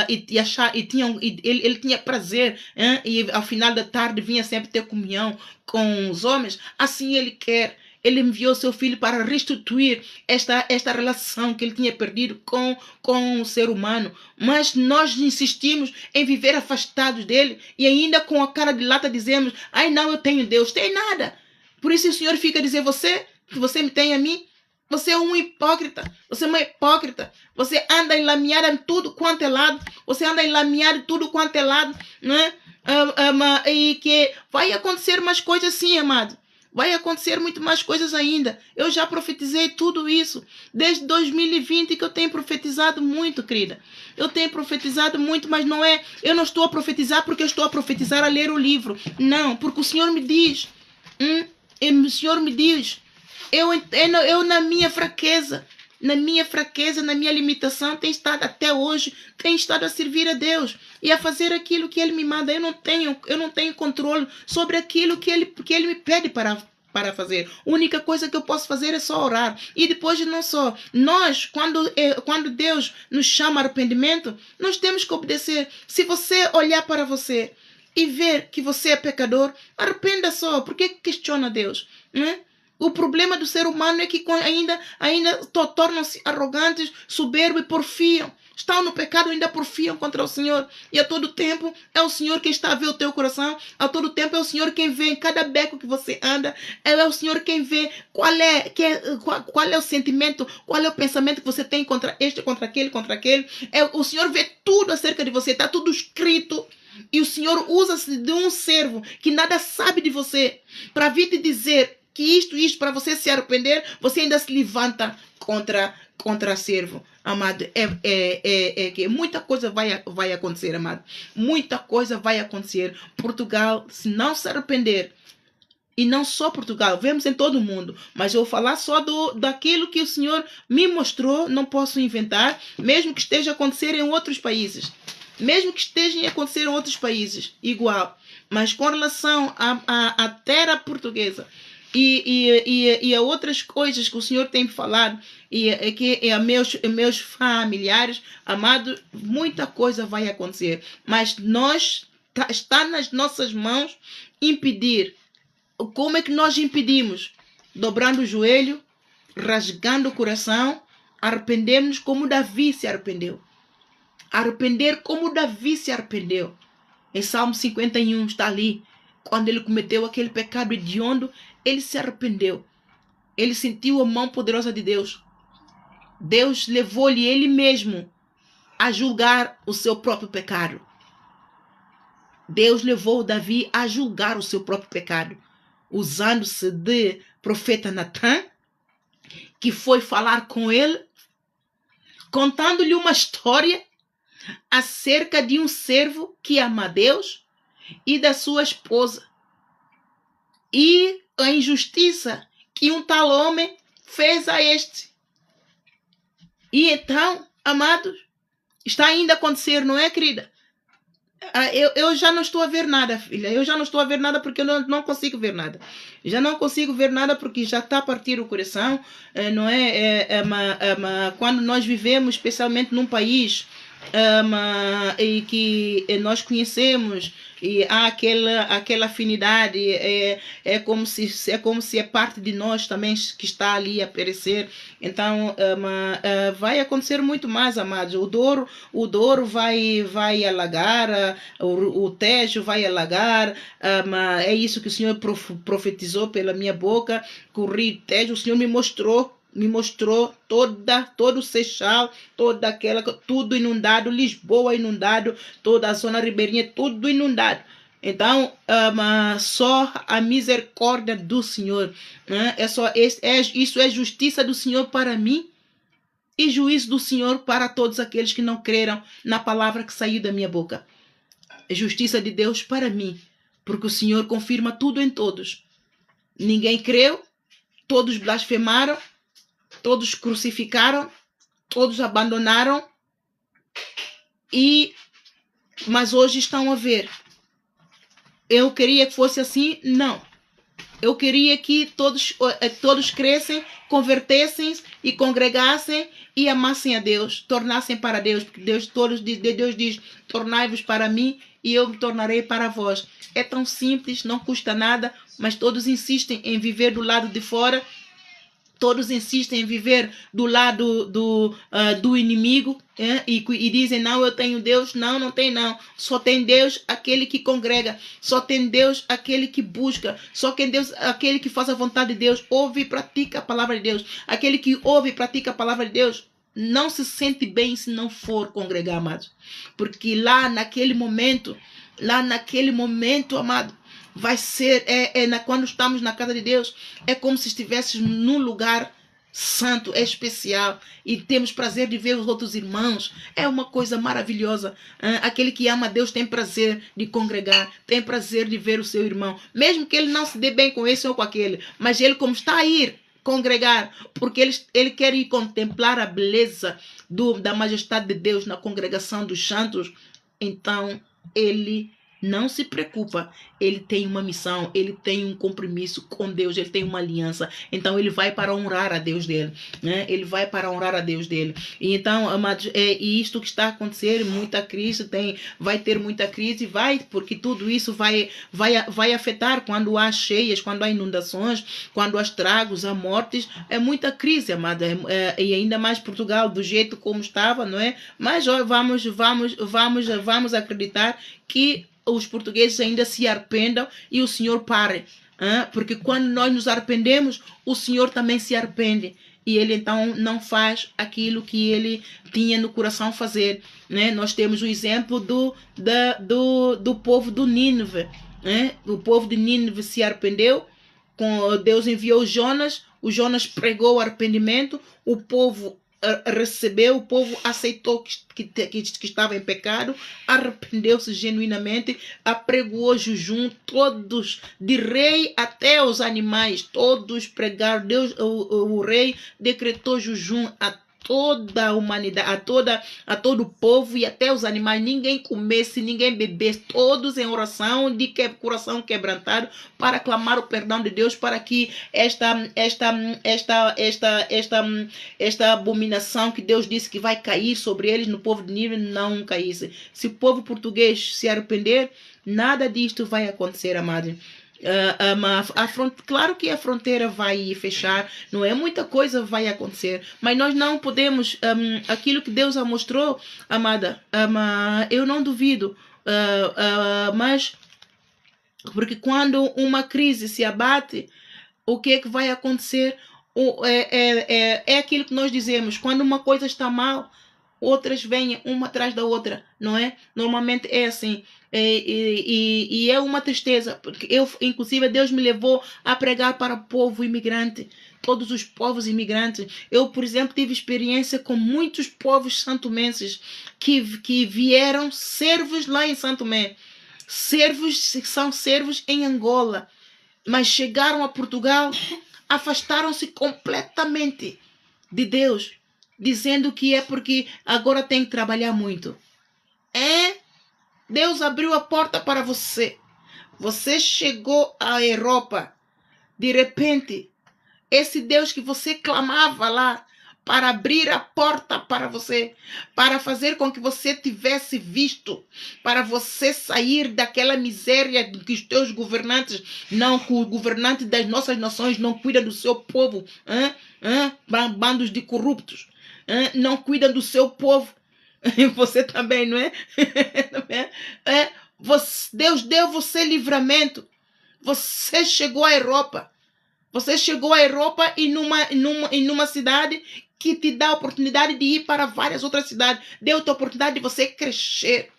ele tinha prazer, e ao final da tarde vinha sempre ter comunhão com os homens. Assim Ele quer. Ele enviou seu Filho para restituir esta relação que ele tinha perdido com o ser humano. Mas nós insistimos em viver afastados dele e ainda com a cara de lata dizemos, ai não, eu tenho Deus. Tem nada. Por isso o Senhor fica a dizer, que você me tem a mim, você é um hipócrita. Você é uma hipócrita. Você anda enlameada em tudo quanto é lado. Você anda enlameado em tudo quanto é lado. Né? E que vai acontecer mais coisas assim, amado. Vai acontecer muito mais coisas ainda. Eu já profetizei tudo isso. Desde 2020 que eu tenho profetizado muito, querida. Eu tenho profetizado muito, mas não é... Eu não estou a profetizar porque eu estou a profetizar a ler o livro. Não, porque o Senhor me diz. O Senhor me diz. Eu na minha fraqueza, na minha limitação, tenho estado até hoje, tenho estado a servir a Deus e a fazer aquilo que Ele me manda. Eu não tenho controle sobre aquilo que Ele me pede para fazer. A única coisa que eu posso fazer é só orar. E depois não só. Nós, quando Deus nos chama a arrependimento, nós temos que obedecer. Se você olhar para você e ver que você é pecador, arrependa só. Por que questiona Deus? Né? O problema do ser humano é que ainda tornam-se arrogantes, soberbos e porfiam. Estão no pecado, ainda porfiam contra o Senhor. E a todo tempo é o Senhor quem está a ver o teu coração. A todo tempo é o Senhor quem vê em cada beco que você anda. É o Senhor quem vê qual é o sentimento, qual é o pensamento que você tem contra este, contra aquele, contra aquele. O Senhor vê tudo acerca de você, está tudo escrito. E o Senhor usa-se de um servo que nada sabe de você para vir te dizer que isto, para você se arrepender, você ainda se levanta contra servo. Amado, que muita coisa vai acontecer, amado. Muita coisa vai acontecer. Portugal, se não se arrepender, E não só Portugal, vemos em todo o mundo. Mas eu vou falar só daquilo que o Senhor me mostrou, não posso inventar, mesmo que esteja a acontecer em outros países. Mesmo que esteja a acontecer em outros países, igual. Mas com relação à terra portuguesa e a outras coisas que o Senhor tem falado, e a meus familiares, amado, muita coisa vai acontecer. Mas está nas nossas mãos impedir. Como é que nós impedimos? Dobrando o joelho, rasgando o coração, arrependemos como Davi se arrependeu. Arrepender como Davi se arrependeu. Em Salmo 51 está ali. Quando ele cometeu aquele pecado hediondo, ele se arrependeu. Ele sentiu a mão poderosa de Deus. Deus levou-lhe ele mesmo a julgar o seu próprio pecado. Deus levou Davi a julgar o seu próprio pecado, usando-se de profeta Natan, que foi falar com ele, contando-lhe uma história acerca de um servo que ama a Deus e da sua esposa, e a injustiça que um tal homem fez a este. E então, amados, está ainda a acontecer, não é, querida? Eu já não estou a ver nada, filha. Eu já não estou a ver nada porque eu não consigo ver nada. Já não consigo ver nada porque já está a partir o coração. Não é? Quando nós vivemos, especialmente num país e que nós conhecemos e há aquela afinidade, é como se é parte de nós também que está ali a perecer. Então vai acontecer muito mais, amados. O Douro vai alagar, o Tejo vai alagar. É isso que o Senhor profetizou pela minha boca, que o Rio Tejo, o Senhor me mostrou todo o Seixal, tudo inundado, Lisboa inundado, toda a zona ribeirinha, tudo inundado. Então, só a misericórdia do Senhor, né? Isso é justiça do Senhor para mim e juízo do Senhor para todos aqueles que não creram na palavra que saiu da minha boca. É justiça de Deus para mim, porque o Senhor confirma tudo em todos. Ninguém creu, todos blasfemaram, todos crucificaram, todos abandonaram, mas hoje estão a ver. Eu queria que fosse assim? Não. Eu queria que todos crescem, convertessem e congregassem e amassem a Deus, tornassem para Deus, porque Deus diz, tornai-vos para mim e eu me tornarei para vós. É tão simples, não custa nada, mas todos insistem em viver do lado de fora. Todos insistem em viver do lado do inimigo, e dizem, não, eu tenho Deus. Não tem não. Só tem Deus aquele que congrega. Só tem Deus aquele que busca. Só tem Deus aquele que faz a vontade de Deus. Ouve e pratica a palavra de Deus. Aquele que ouve e pratica a palavra de Deus não se sente bem se não for congregar, amados. Porque lá naquele momento, amado, vai ser, quando estamos na casa de Deus, é como se estivéssemos num lugar santo, é especial, e temos prazer de ver os outros irmãos. É uma coisa maravilhosa. Aquele que ama a Deus tem prazer de congregar, tem prazer de ver o seu irmão, mesmo que ele não se dê bem com esse ou com aquele, mas ele, como está a ir congregar, porque ele quer ir contemplar a beleza da majestade de Deus na congregação dos santos, então ele não se preocupa, ele tem uma missão, ele tem um compromisso com Deus, ele tem uma aliança, então ele vai para honrar a Deus dele, né? Ele vai para honrar a Deus dele. E então, amados, e isto que está a acontecer, muita crise, vai ter muita crise, porque tudo isso vai afetar quando há cheias, quando há inundações, quando há estragos, há mortes, é muita crise, amada, e ainda mais Portugal, do jeito como estava, não é? Mas vamos acreditar que os portugueses ainda se arrependam e o Senhor pare. Porque quando nós nos arrependemos, o Senhor também se arrepende. E ele então não faz aquilo que ele tinha no coração fazer. Né? Nós temos o exemplo do povo do Nínive. Né? O povo de Nínive se arrependeu. Deus enviou Jonas. O Jonas pregou o arrependimento. O povo recebeu, o povo aceitou que estava em pecado, arrependeu-se genuinamente, apregoou jejum, todos, de rei até os animais, todos pregaram. Deus, o rei decretou jejum a toda a humanidade, a todo o povo e até os animais. Ninguém comesse, ninguém bebesse, todos em oração, de coração quebrantado, para clamar o perdão de Deus, para que esta abominação que Deus disse que vai cair sobre eles, no povo de Nínive, não caísse. Se o povo português se arrepender, nada disto vai acontecer, amado. Claro que a fronteira vai fechar, não é? Muita coisa vai acontecer, mas nós não podemos, aquilo que Deus a mostrou, amada, eu não duvido, mas porque quando uma crise se abate, o que é que vai acontecer? É aquilo que nós dizemos: quando uma coisa está mal, outras vêm uma atrás da outra, não é? Normalmente é assim. E é uma tristeza, porque inclusive, Deus me levou a pregar para o povo imigrante, todos os povos imigrantes. Eu, por exemplo, tive experiência com muitos povos santomenses que vieram servos lá em Santo Tomé, são servos em Angola, mas chegaram a Portugal, afastaram-se completamente de Deus, dizendo que é porque agora tem que trabalhar muito. Deus abriu a porta para você. Você chegou à Europa. De repente, esse Deus que você clamava lá para abrir a porta para você, para fazer com que você tivesse visto, para você sair daquela miséria que os teus governantes, não, que o governante das nossas nações não cuida do seu povo, bandos de corruptos, não cuida do seu povo. Você também, não é? Deus deu você livramento. Você chegou à Europa. Você chegou à Europa e numa cidade que te dá a oportunidade de ir para várias outras cidades. Deu-te a oportunidade de você crescer.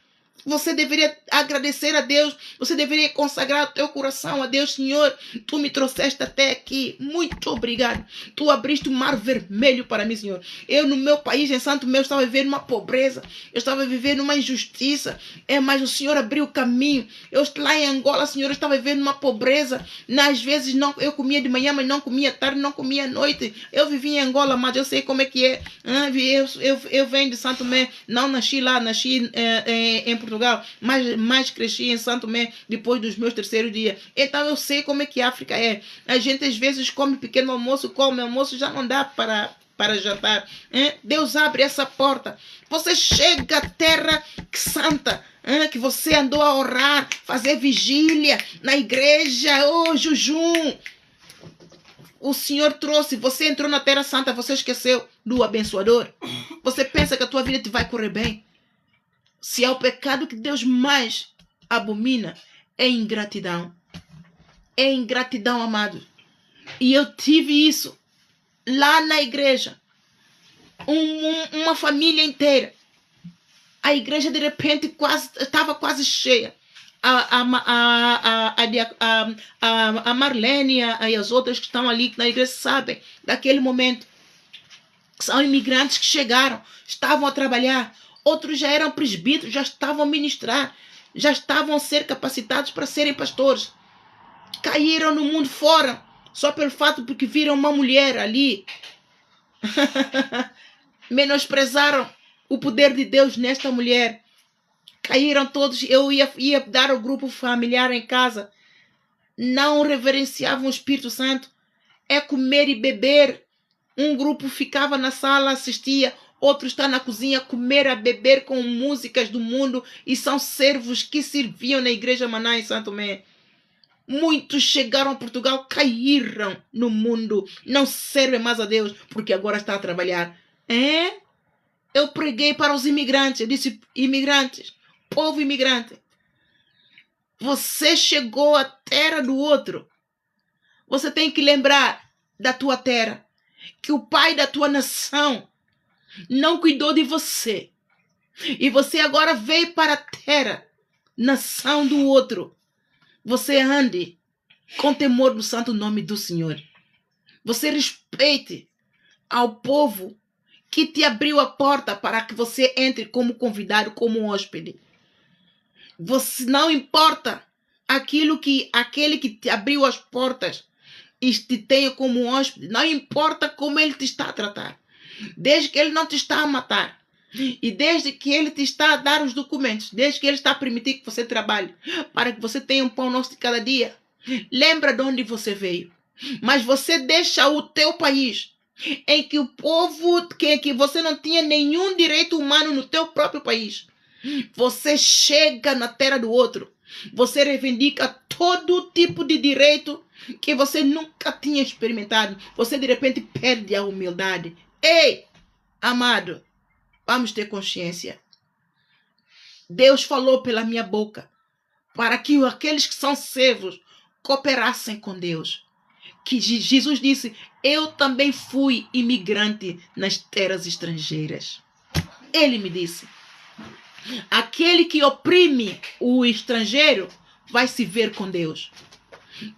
Você deveria agradecer a Deus. Você deveria consagrar o teu coração a Deus. Senhor, tu me trouxeste até aqui. Muito obrigado. Tu abriste o mar vermelho para mim, Senhor. Eu, no meu país, em Santo Tomé, estava vivendo uma pobreza. Eu estava vivendo uma injustiça. Mas o Senhor abriu o caminho. Eu lá em Angola, Senhor, eu estava vivendo uma pobreza. Às vezes eu comia de manhã, mas não comia tarde, não comia à noite. Eu vivia em Angola, mas eu sei como é que é. Eu venho de Santo Tomé. Não nasci lá, nasci em Portugal. Mas cresci em Santo Tomé depois dos meus terceiros dias. Então eu sei como é que a África é. A gente às vezes come pequeno almoço, come almoço, já não dá para jantar. Deus abre essa porta. Você chega à terra santa, que você andou a orar, fazer vigília na igreja, jejum. O Senhor trouxe, você entrou na terra santa, você esqueceu do abençoador. Você pensa que a tua vida te vai correr bem. Se é o pecado que Deus mais abomina, é ingratidão. É ingratidão, amado. E eu tive isso lá na igreja. Uma família inteira. A igreja, de repente, estava quase cheia. A Marlene e as outras que estão ali na igreja sabem daquele momento. São imigrantes que chegaram, estavam a trabalhar. Outros já eram presbíteros, já estavam a ministrar, já estavam a ser capacitados para serem pastores. Caíram no mundo fora, só pelo fato porque viram uma mulher ali. Menosprezaram o poder de Deus nesta mulher. Caíram todos. Eu ia dar ao grupo familiar em casa. Não reverenciavam o Espírito Santo. É comer e beber. Um grupo ficava na sala, assistia. Outro está na cozinha, comer, a beber com músicas do mundo, e são servos que serviam na igreja Maná em Santo Tomé. Muitos chegaram a Portugal, caíram no mundo, não servem mais a Deus, porque agora está a trabalhar. Eu preguei para os imigrantes, eu disse: imigrantes, povo imigrante, você chegou à terra do outro. Você tem que lembrar da tua terra, que o pai da tua nação não cuidou de você. E você agora veio para a terra, nação do outro. Você ande com temor no santo nome do Senhor. Você respeite ao povo que te abriu a porta para que você entre como convidado, como hóspede. Você não importa aquele que te abriu as portas e te tenha como hóspede, não importa como ele te está a tratar, desde que ele não te está a matar e desde que ele te está a dar os documentos, desde que ele está a permitir que você trabalhe para que você tenha um pão nosso de cada dia. Lembra de onde você veio, mas você deixa o teu país em que o povo, que você não tinha nenhum direito humano no teu próprio país. Você chega na terra do outro, você reivindica todo tipo de direito que você nunca tinha experimentado. Você de repente perde a humildade. Ei, amado, vamos ter consciência. Deus falou pela minha boca para que aqueles que são servos cooperassem com Deus. Que Jesus disse, eu também fui imigrante nas terras estrangeiras. Ele me disse, aquele que oprime o estrangeiro vai se ver com Deus.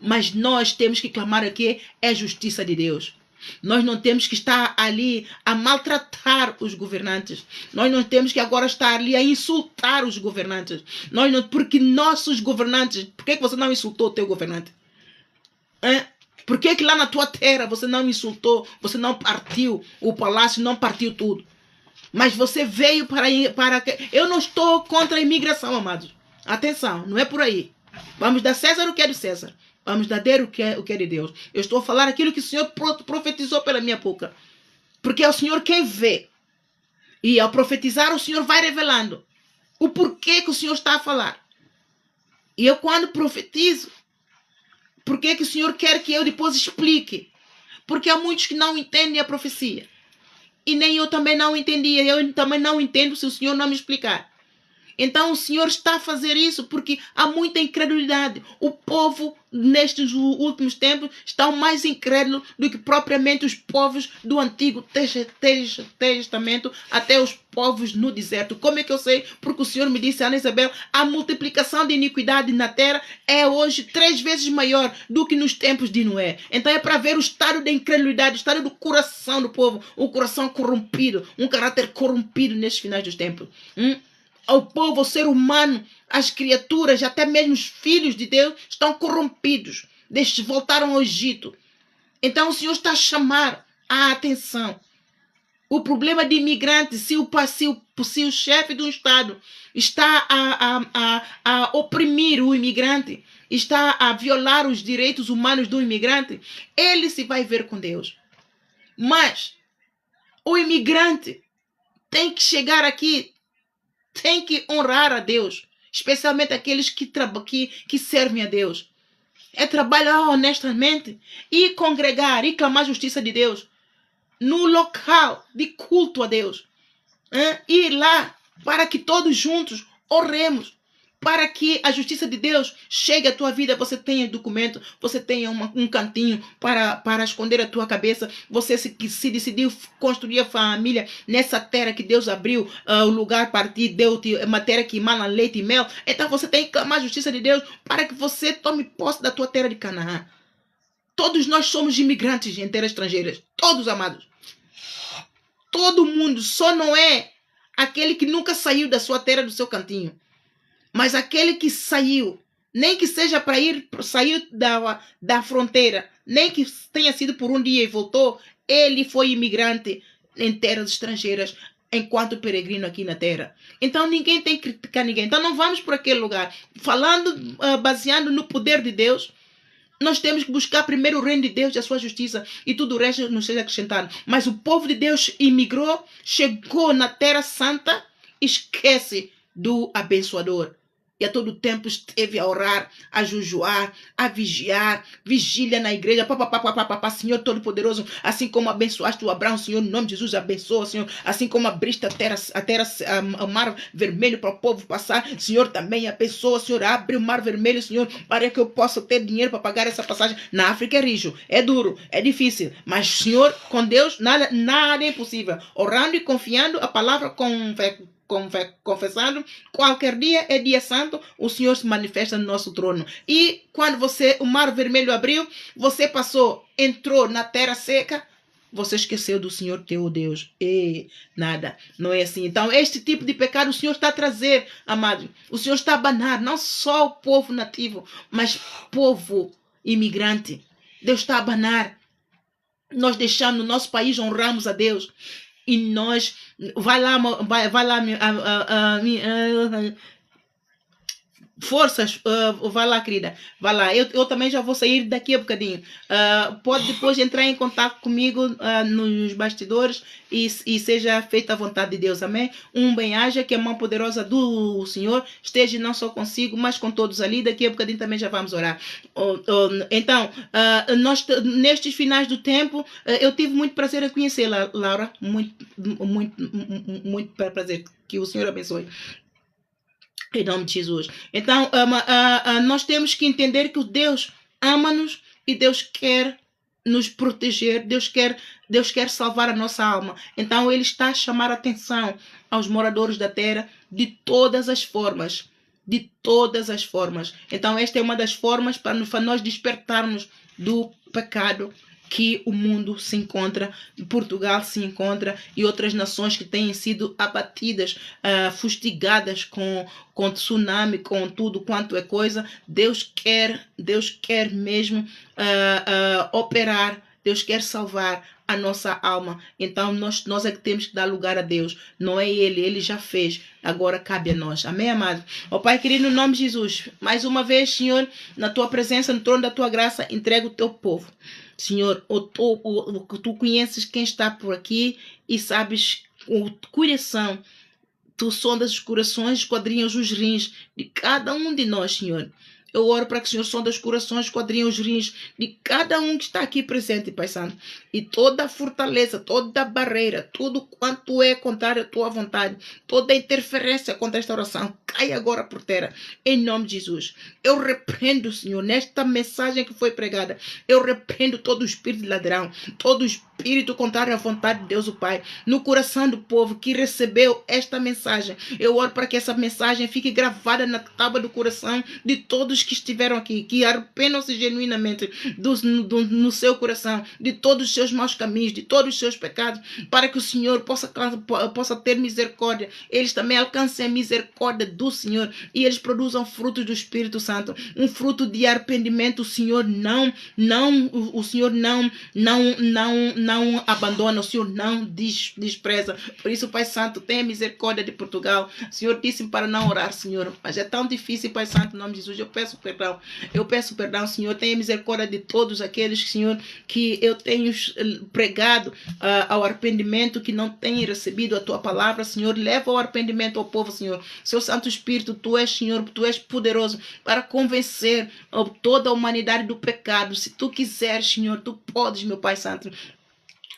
Mas nós temos que clamar aqui é a justiça de Deus. Nós não temos que estar ali a maltratar os governantes. Nós não temos que agora estar ali a insultar os governantes. Porque nossos governantes... Por que você não insultou o teu governante? Por que lá na tua terra você não insultou? Você não partiu o palácio, não partiu tudo. Mas você veio para... Eu não estou contra a imigração, amados. Atenção, não é por aí. Vamos dar César o que é de César. Vamos dar o que é de Deus. Eu estou a falar aquilo que o Senhor profetizou pela minha boca. Porque é o Senhor quem vê. E ao profetizar, o Senhor vai revelando o porquê que o Senhor está a falar. E eu quando profetizo, por que o Senhor quer que eu depois explique? Porque há muitos que não entendem a profecia. E nem eu também não entendia. Eu também não entendo se o Senhor não me explicar. Então o Senhor está a fazer isso porque há muita incredulidade. O povo, nestes últimos tempos, está mais incrédulo do que propriamente os povos do Antigo Testamento, até os povos no deserto. Como é que eu sei? Porque o Senhor me disse, Ana Isabel, a multiplicação de iniquidade na terra é hoje 3 vezes maior do que nos tempos de Noé. Então é para ver o estado da incredulidade, o estado do coração do povo, o coração corrompido, um caráter corrompido nestes finais dos tempos. Ao povo, ao ser humano, as criaturas, até mesmo os filhos de Deus, estão corrompidos. Voltaram ao Egito. Então o Senhor está a chamar a atenção. O problema de imigrante, se o chefe do Estado está a oprimir o imigrante, está a violar os direitos humanos do imigrante, ele se vai ver com Deus. Mas o imigrante tem que chegar aqui, tem que honrar a Deus, especialmente aqueles que servem a Deus. É trabalhar honestamente e congregar e clamar a justiça de Deus no local de culto a Deus. Ir lá para que todos juntos oremos, para que a justiça de Deus chegue à tua vida. Você tenha documento, você tenha um cantinho para esconder a tua cabeça. Você se decidiu construir a família nessa terra que Deus abriu o lugar para ti, deu-te uma terra que emana leite e mel. Então você tem que clamar a justiça de Deus para que você tome posse da tua terra de Canaã. Todos nós somos imigrantes em terras estrangeiras. Todos, amados. Todo mundo. Só não é aquele que nunca saiu da sua terra, do seu cantinho. Mas aquele que saiu, nem que seja para saiu da fronteira, nem que tenha sido por um dia e voltou, ele foi imigrante em terras estrangeiras, enquanto peregrino aqui na terra. Então ninguém tem que criticar ninguém. Então não vamos por aquele lugar. Falando, baseando no poder de Deus, nós temos que buscar primeiro o reino de Deus e a sua justiça, e tudo o resto nos seja acrescentado. Mas o povo de Deus imigrou, chegou na terra santa, esquece do abençoador. E a todo tempo esteve a orar, a jejuar, a vigiar, vigília na igreja, Senhor Todo-Poderoso, assim como abençoaste o Abraão, Senhor, em nome de Jesus, abençoa, Senhor, assim como abriste o mar vermelho para o povo passar, Senhor, também abençoa, Senhor, abre o mar vermelho, Senhor, para que eu possa ter dinheiro para pagar essa passagem. Na África é rijo, é duro, é difícil, mas, Senhor, com Deus, nada é impossível. Orando e confiando, a palavra confessando, qualquer dia é dia santo, o Senhor se manifesta no nosso trono. E quando o mar vermelho abriu, você entrou na terra seca, você esqueceu do Senhor teu Deus. E nada, não é assim. Então, este tipo de pecado o Senhor está a trazer, amado. O Senhor está a banar não só o povo nativo, mas povo imigrante. Deus está a banar. Nós deixamos no nosso país, honramos a Deus. E nós, vai lá, forças, vai lá, querida, vai lá. Eu também já vou sair daqui a bocadinho. Pode depois entrar em contato comigo nos bastidores e seja feita a vontade de Deus, amém? Bem-aja, que a mão poderosa do Senhor esteja não só consigo, mas com todos ali. Daqui a bocadinho também já vamos orar. Então, nós, nestes finais do tempo, eu tive muito prazer em conhecê-la, Laura. Muito prazer. Que o Senhor abençoe. Em nome de Jesus. Então, nós temos que entender que Deus ama-nos e Deus quer nos proteger, Deus quer salvar a nossa alma. Então, Ele está a chamar a atenção aos moradores da terra de todas as formas. De todas as formas. Então, esta é uma das formas para nós despertarmos do pecado que o mundo se encontra, Portugal se encontra e outras nações que têm sido abatidas, fustigadas com tsunami, com tudo quanto é coisa. Deus quer mesmo operar, Deus quer salvar a nossa alma. Então nós é que temos que dar lugar a Deus, não é Ele já fez, agora cabe a nós, amém, amado? Ó Pai querido, no nome de Jesus, mais uma vez, Senhor, na Tua presença, no trono da Tua graça, entrega o Teu povo. Senhor, tu conheces quem está por aqui e sabes o coração. Tu sondas os corações, esquadrinhas os rins de cada um de nós, Senhor. Eu oro para que o Senhor sonde os corações, esquadrinhe os rins de cada um que está aqui presente, Pai Santo. E toda a fortaleza, toda a barreira, tudo quanto é contrário à Tua vontade, toda a interferência contra esta oração, cai agora por terra, em nome de Jesus. Eu repreendo, Senhor, nesta mensagem que foi pregada, eu repreendo todo o espírito de ladrão, todo o espírito contrário à vontade de Deus o Pai, no coração do povo que recebeu esta mensagem. Eu oro para que essa mensagem fique gravada na tábua do coração de todos que estiveram aqui, que arrependam-se genuinamente no seu coração, de todos os seus maus caminhos, de todos os seus pecados, para que o Senhor possa ter misericórdia. Eles também alcancem a misericórdia do Senhor e eles produzam frutos do Espírito Santo, um fruto de arrependimento. O Senhor não abandona, o Senhor não despreza. Por isso, Pai Santo, tenha misericórdia de Portugal. O Senhor disse para não orar, Senhor, mas é tão difícil, Pai Santo, em nome de Jesus. Eu peço perdão, Senhor. Tenha misericórdia de todos aqueles, Senhor, que eu tenho pregado ao arrependimento, que não têm recebido a Tua palavra, Senhor. Leva o arrependimento ao povo, Senhor. Seu Santo Espírito, Tu és, Senhor, Tu és poderoso para convencer toda a humanidade do pecado. Se Tu quiseres, Senhor, Tu podes, meu Pai Santo.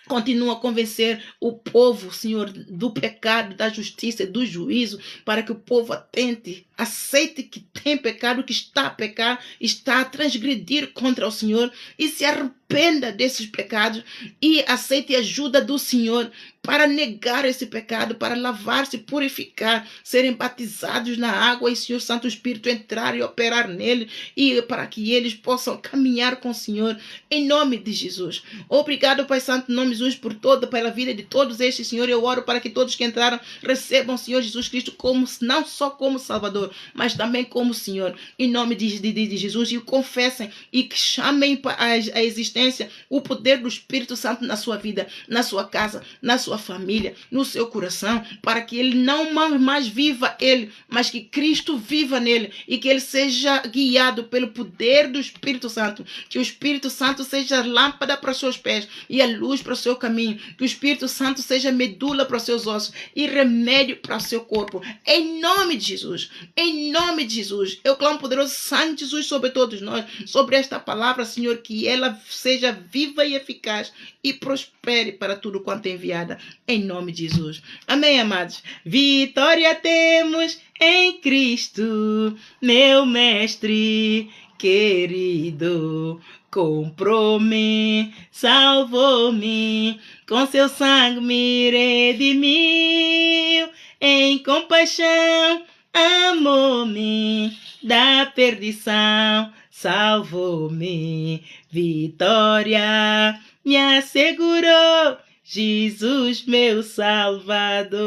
Continua a convencer o povo, Senhor, do pecado, da justiça e do juízo, para que o povo atente, aceite que tem pecado, que está a pecar, está a transgredir contra o Senhor e se arrependa desses pecados e aceite a ajuda do Senhor para negar esse pecado, para lavar-se, purificar, serem batizados na água e Senhor Santo Espírito entrar e operar nele e para que eles possam caminhar com o Senhor em nome de Jesus. Obrigado, Pai Santo, em nome de Jesus, pela vida de todos estes, Senhor. Eu oro para que todos que entraram recebam o Senhor Jesus Cristo como, não só como Salvador, mas também como Senhor, em nome de Jesus, e o confessem e que chamem a existência o poder do Espírito Santo na sua vida, na sua casa, na sua família, no seu coração, para que ele não mais viva ele, mas que Cristo viva nele e que ele seja guiado pelo poder do Espírito Santo, que o Espírito Santo seja lâmpada para os seus pés e a luz para o seu caminho, que o Espírito Santo seja medula para os seus ossos e remédio para o seu corpo, em nome de Jesus, em nome de Jesus. Eu clamo poderoso sangue de Jesus sobre todos nós, sobre esta palavra, Senhor, que ela seja viva e eficaz e prospere para tudo quanto é enviada, em nome de Jesus. Amém, amados? Vitória temos em Cristo, meu mestre querido. Comprou-me, salvou-me, com seu sangue me redimiu, em compaixão amou-me da perdição, salvou-me, vitória me assegurou. Jesus, meu Salvador.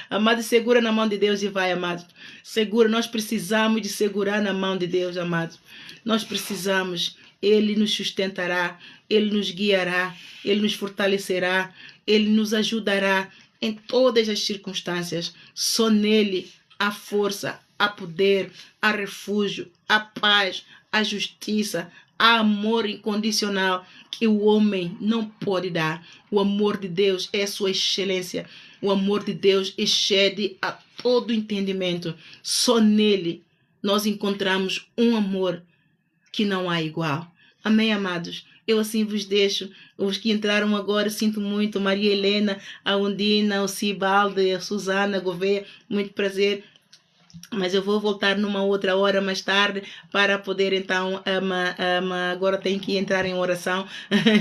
Amado, segura na mão de Deus e vai, amado. Segura, nós precisamos de segurar na mão de Deus, amado. Nós precisamos. Ele nos sustentará, Ele nos guiará, Ele nos fortalecerá, Ele nos ajudará em todas as circunstâncias. Só nele há força, há poder, há refúgio, há paz, há justiça, há amor incondicional que o homem não pode dar. O amor de Deus é a sua excelência. O amor de Deus excede a todo entendimento. Só nele nós encontramos um amor que não há igual. Amém, amados? Eu assim vos deixo. Os que entraram agora, sinto muito. Maria Helena, a Undina, o Cibaldo, a Susana Gouveia, muito prazer. Mas eu vou voltar numa outra hora mais tarde para poder então, agora tem que entrar em oração.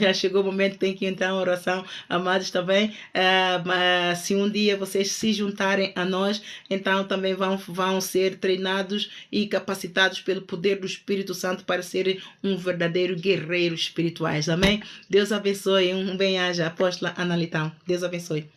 Já chegou o momento que tem que entrar em oração, amados, também. Se um dia vocês se juntarem a nós, então também vão ser treinados e capacitados pelo poder do Espírito Santo para serem um verdadeiro guerreiro espirituais. Amém? Deus abençoe. Um bem-aja, apóstola Ana Litão. Deus abençoe.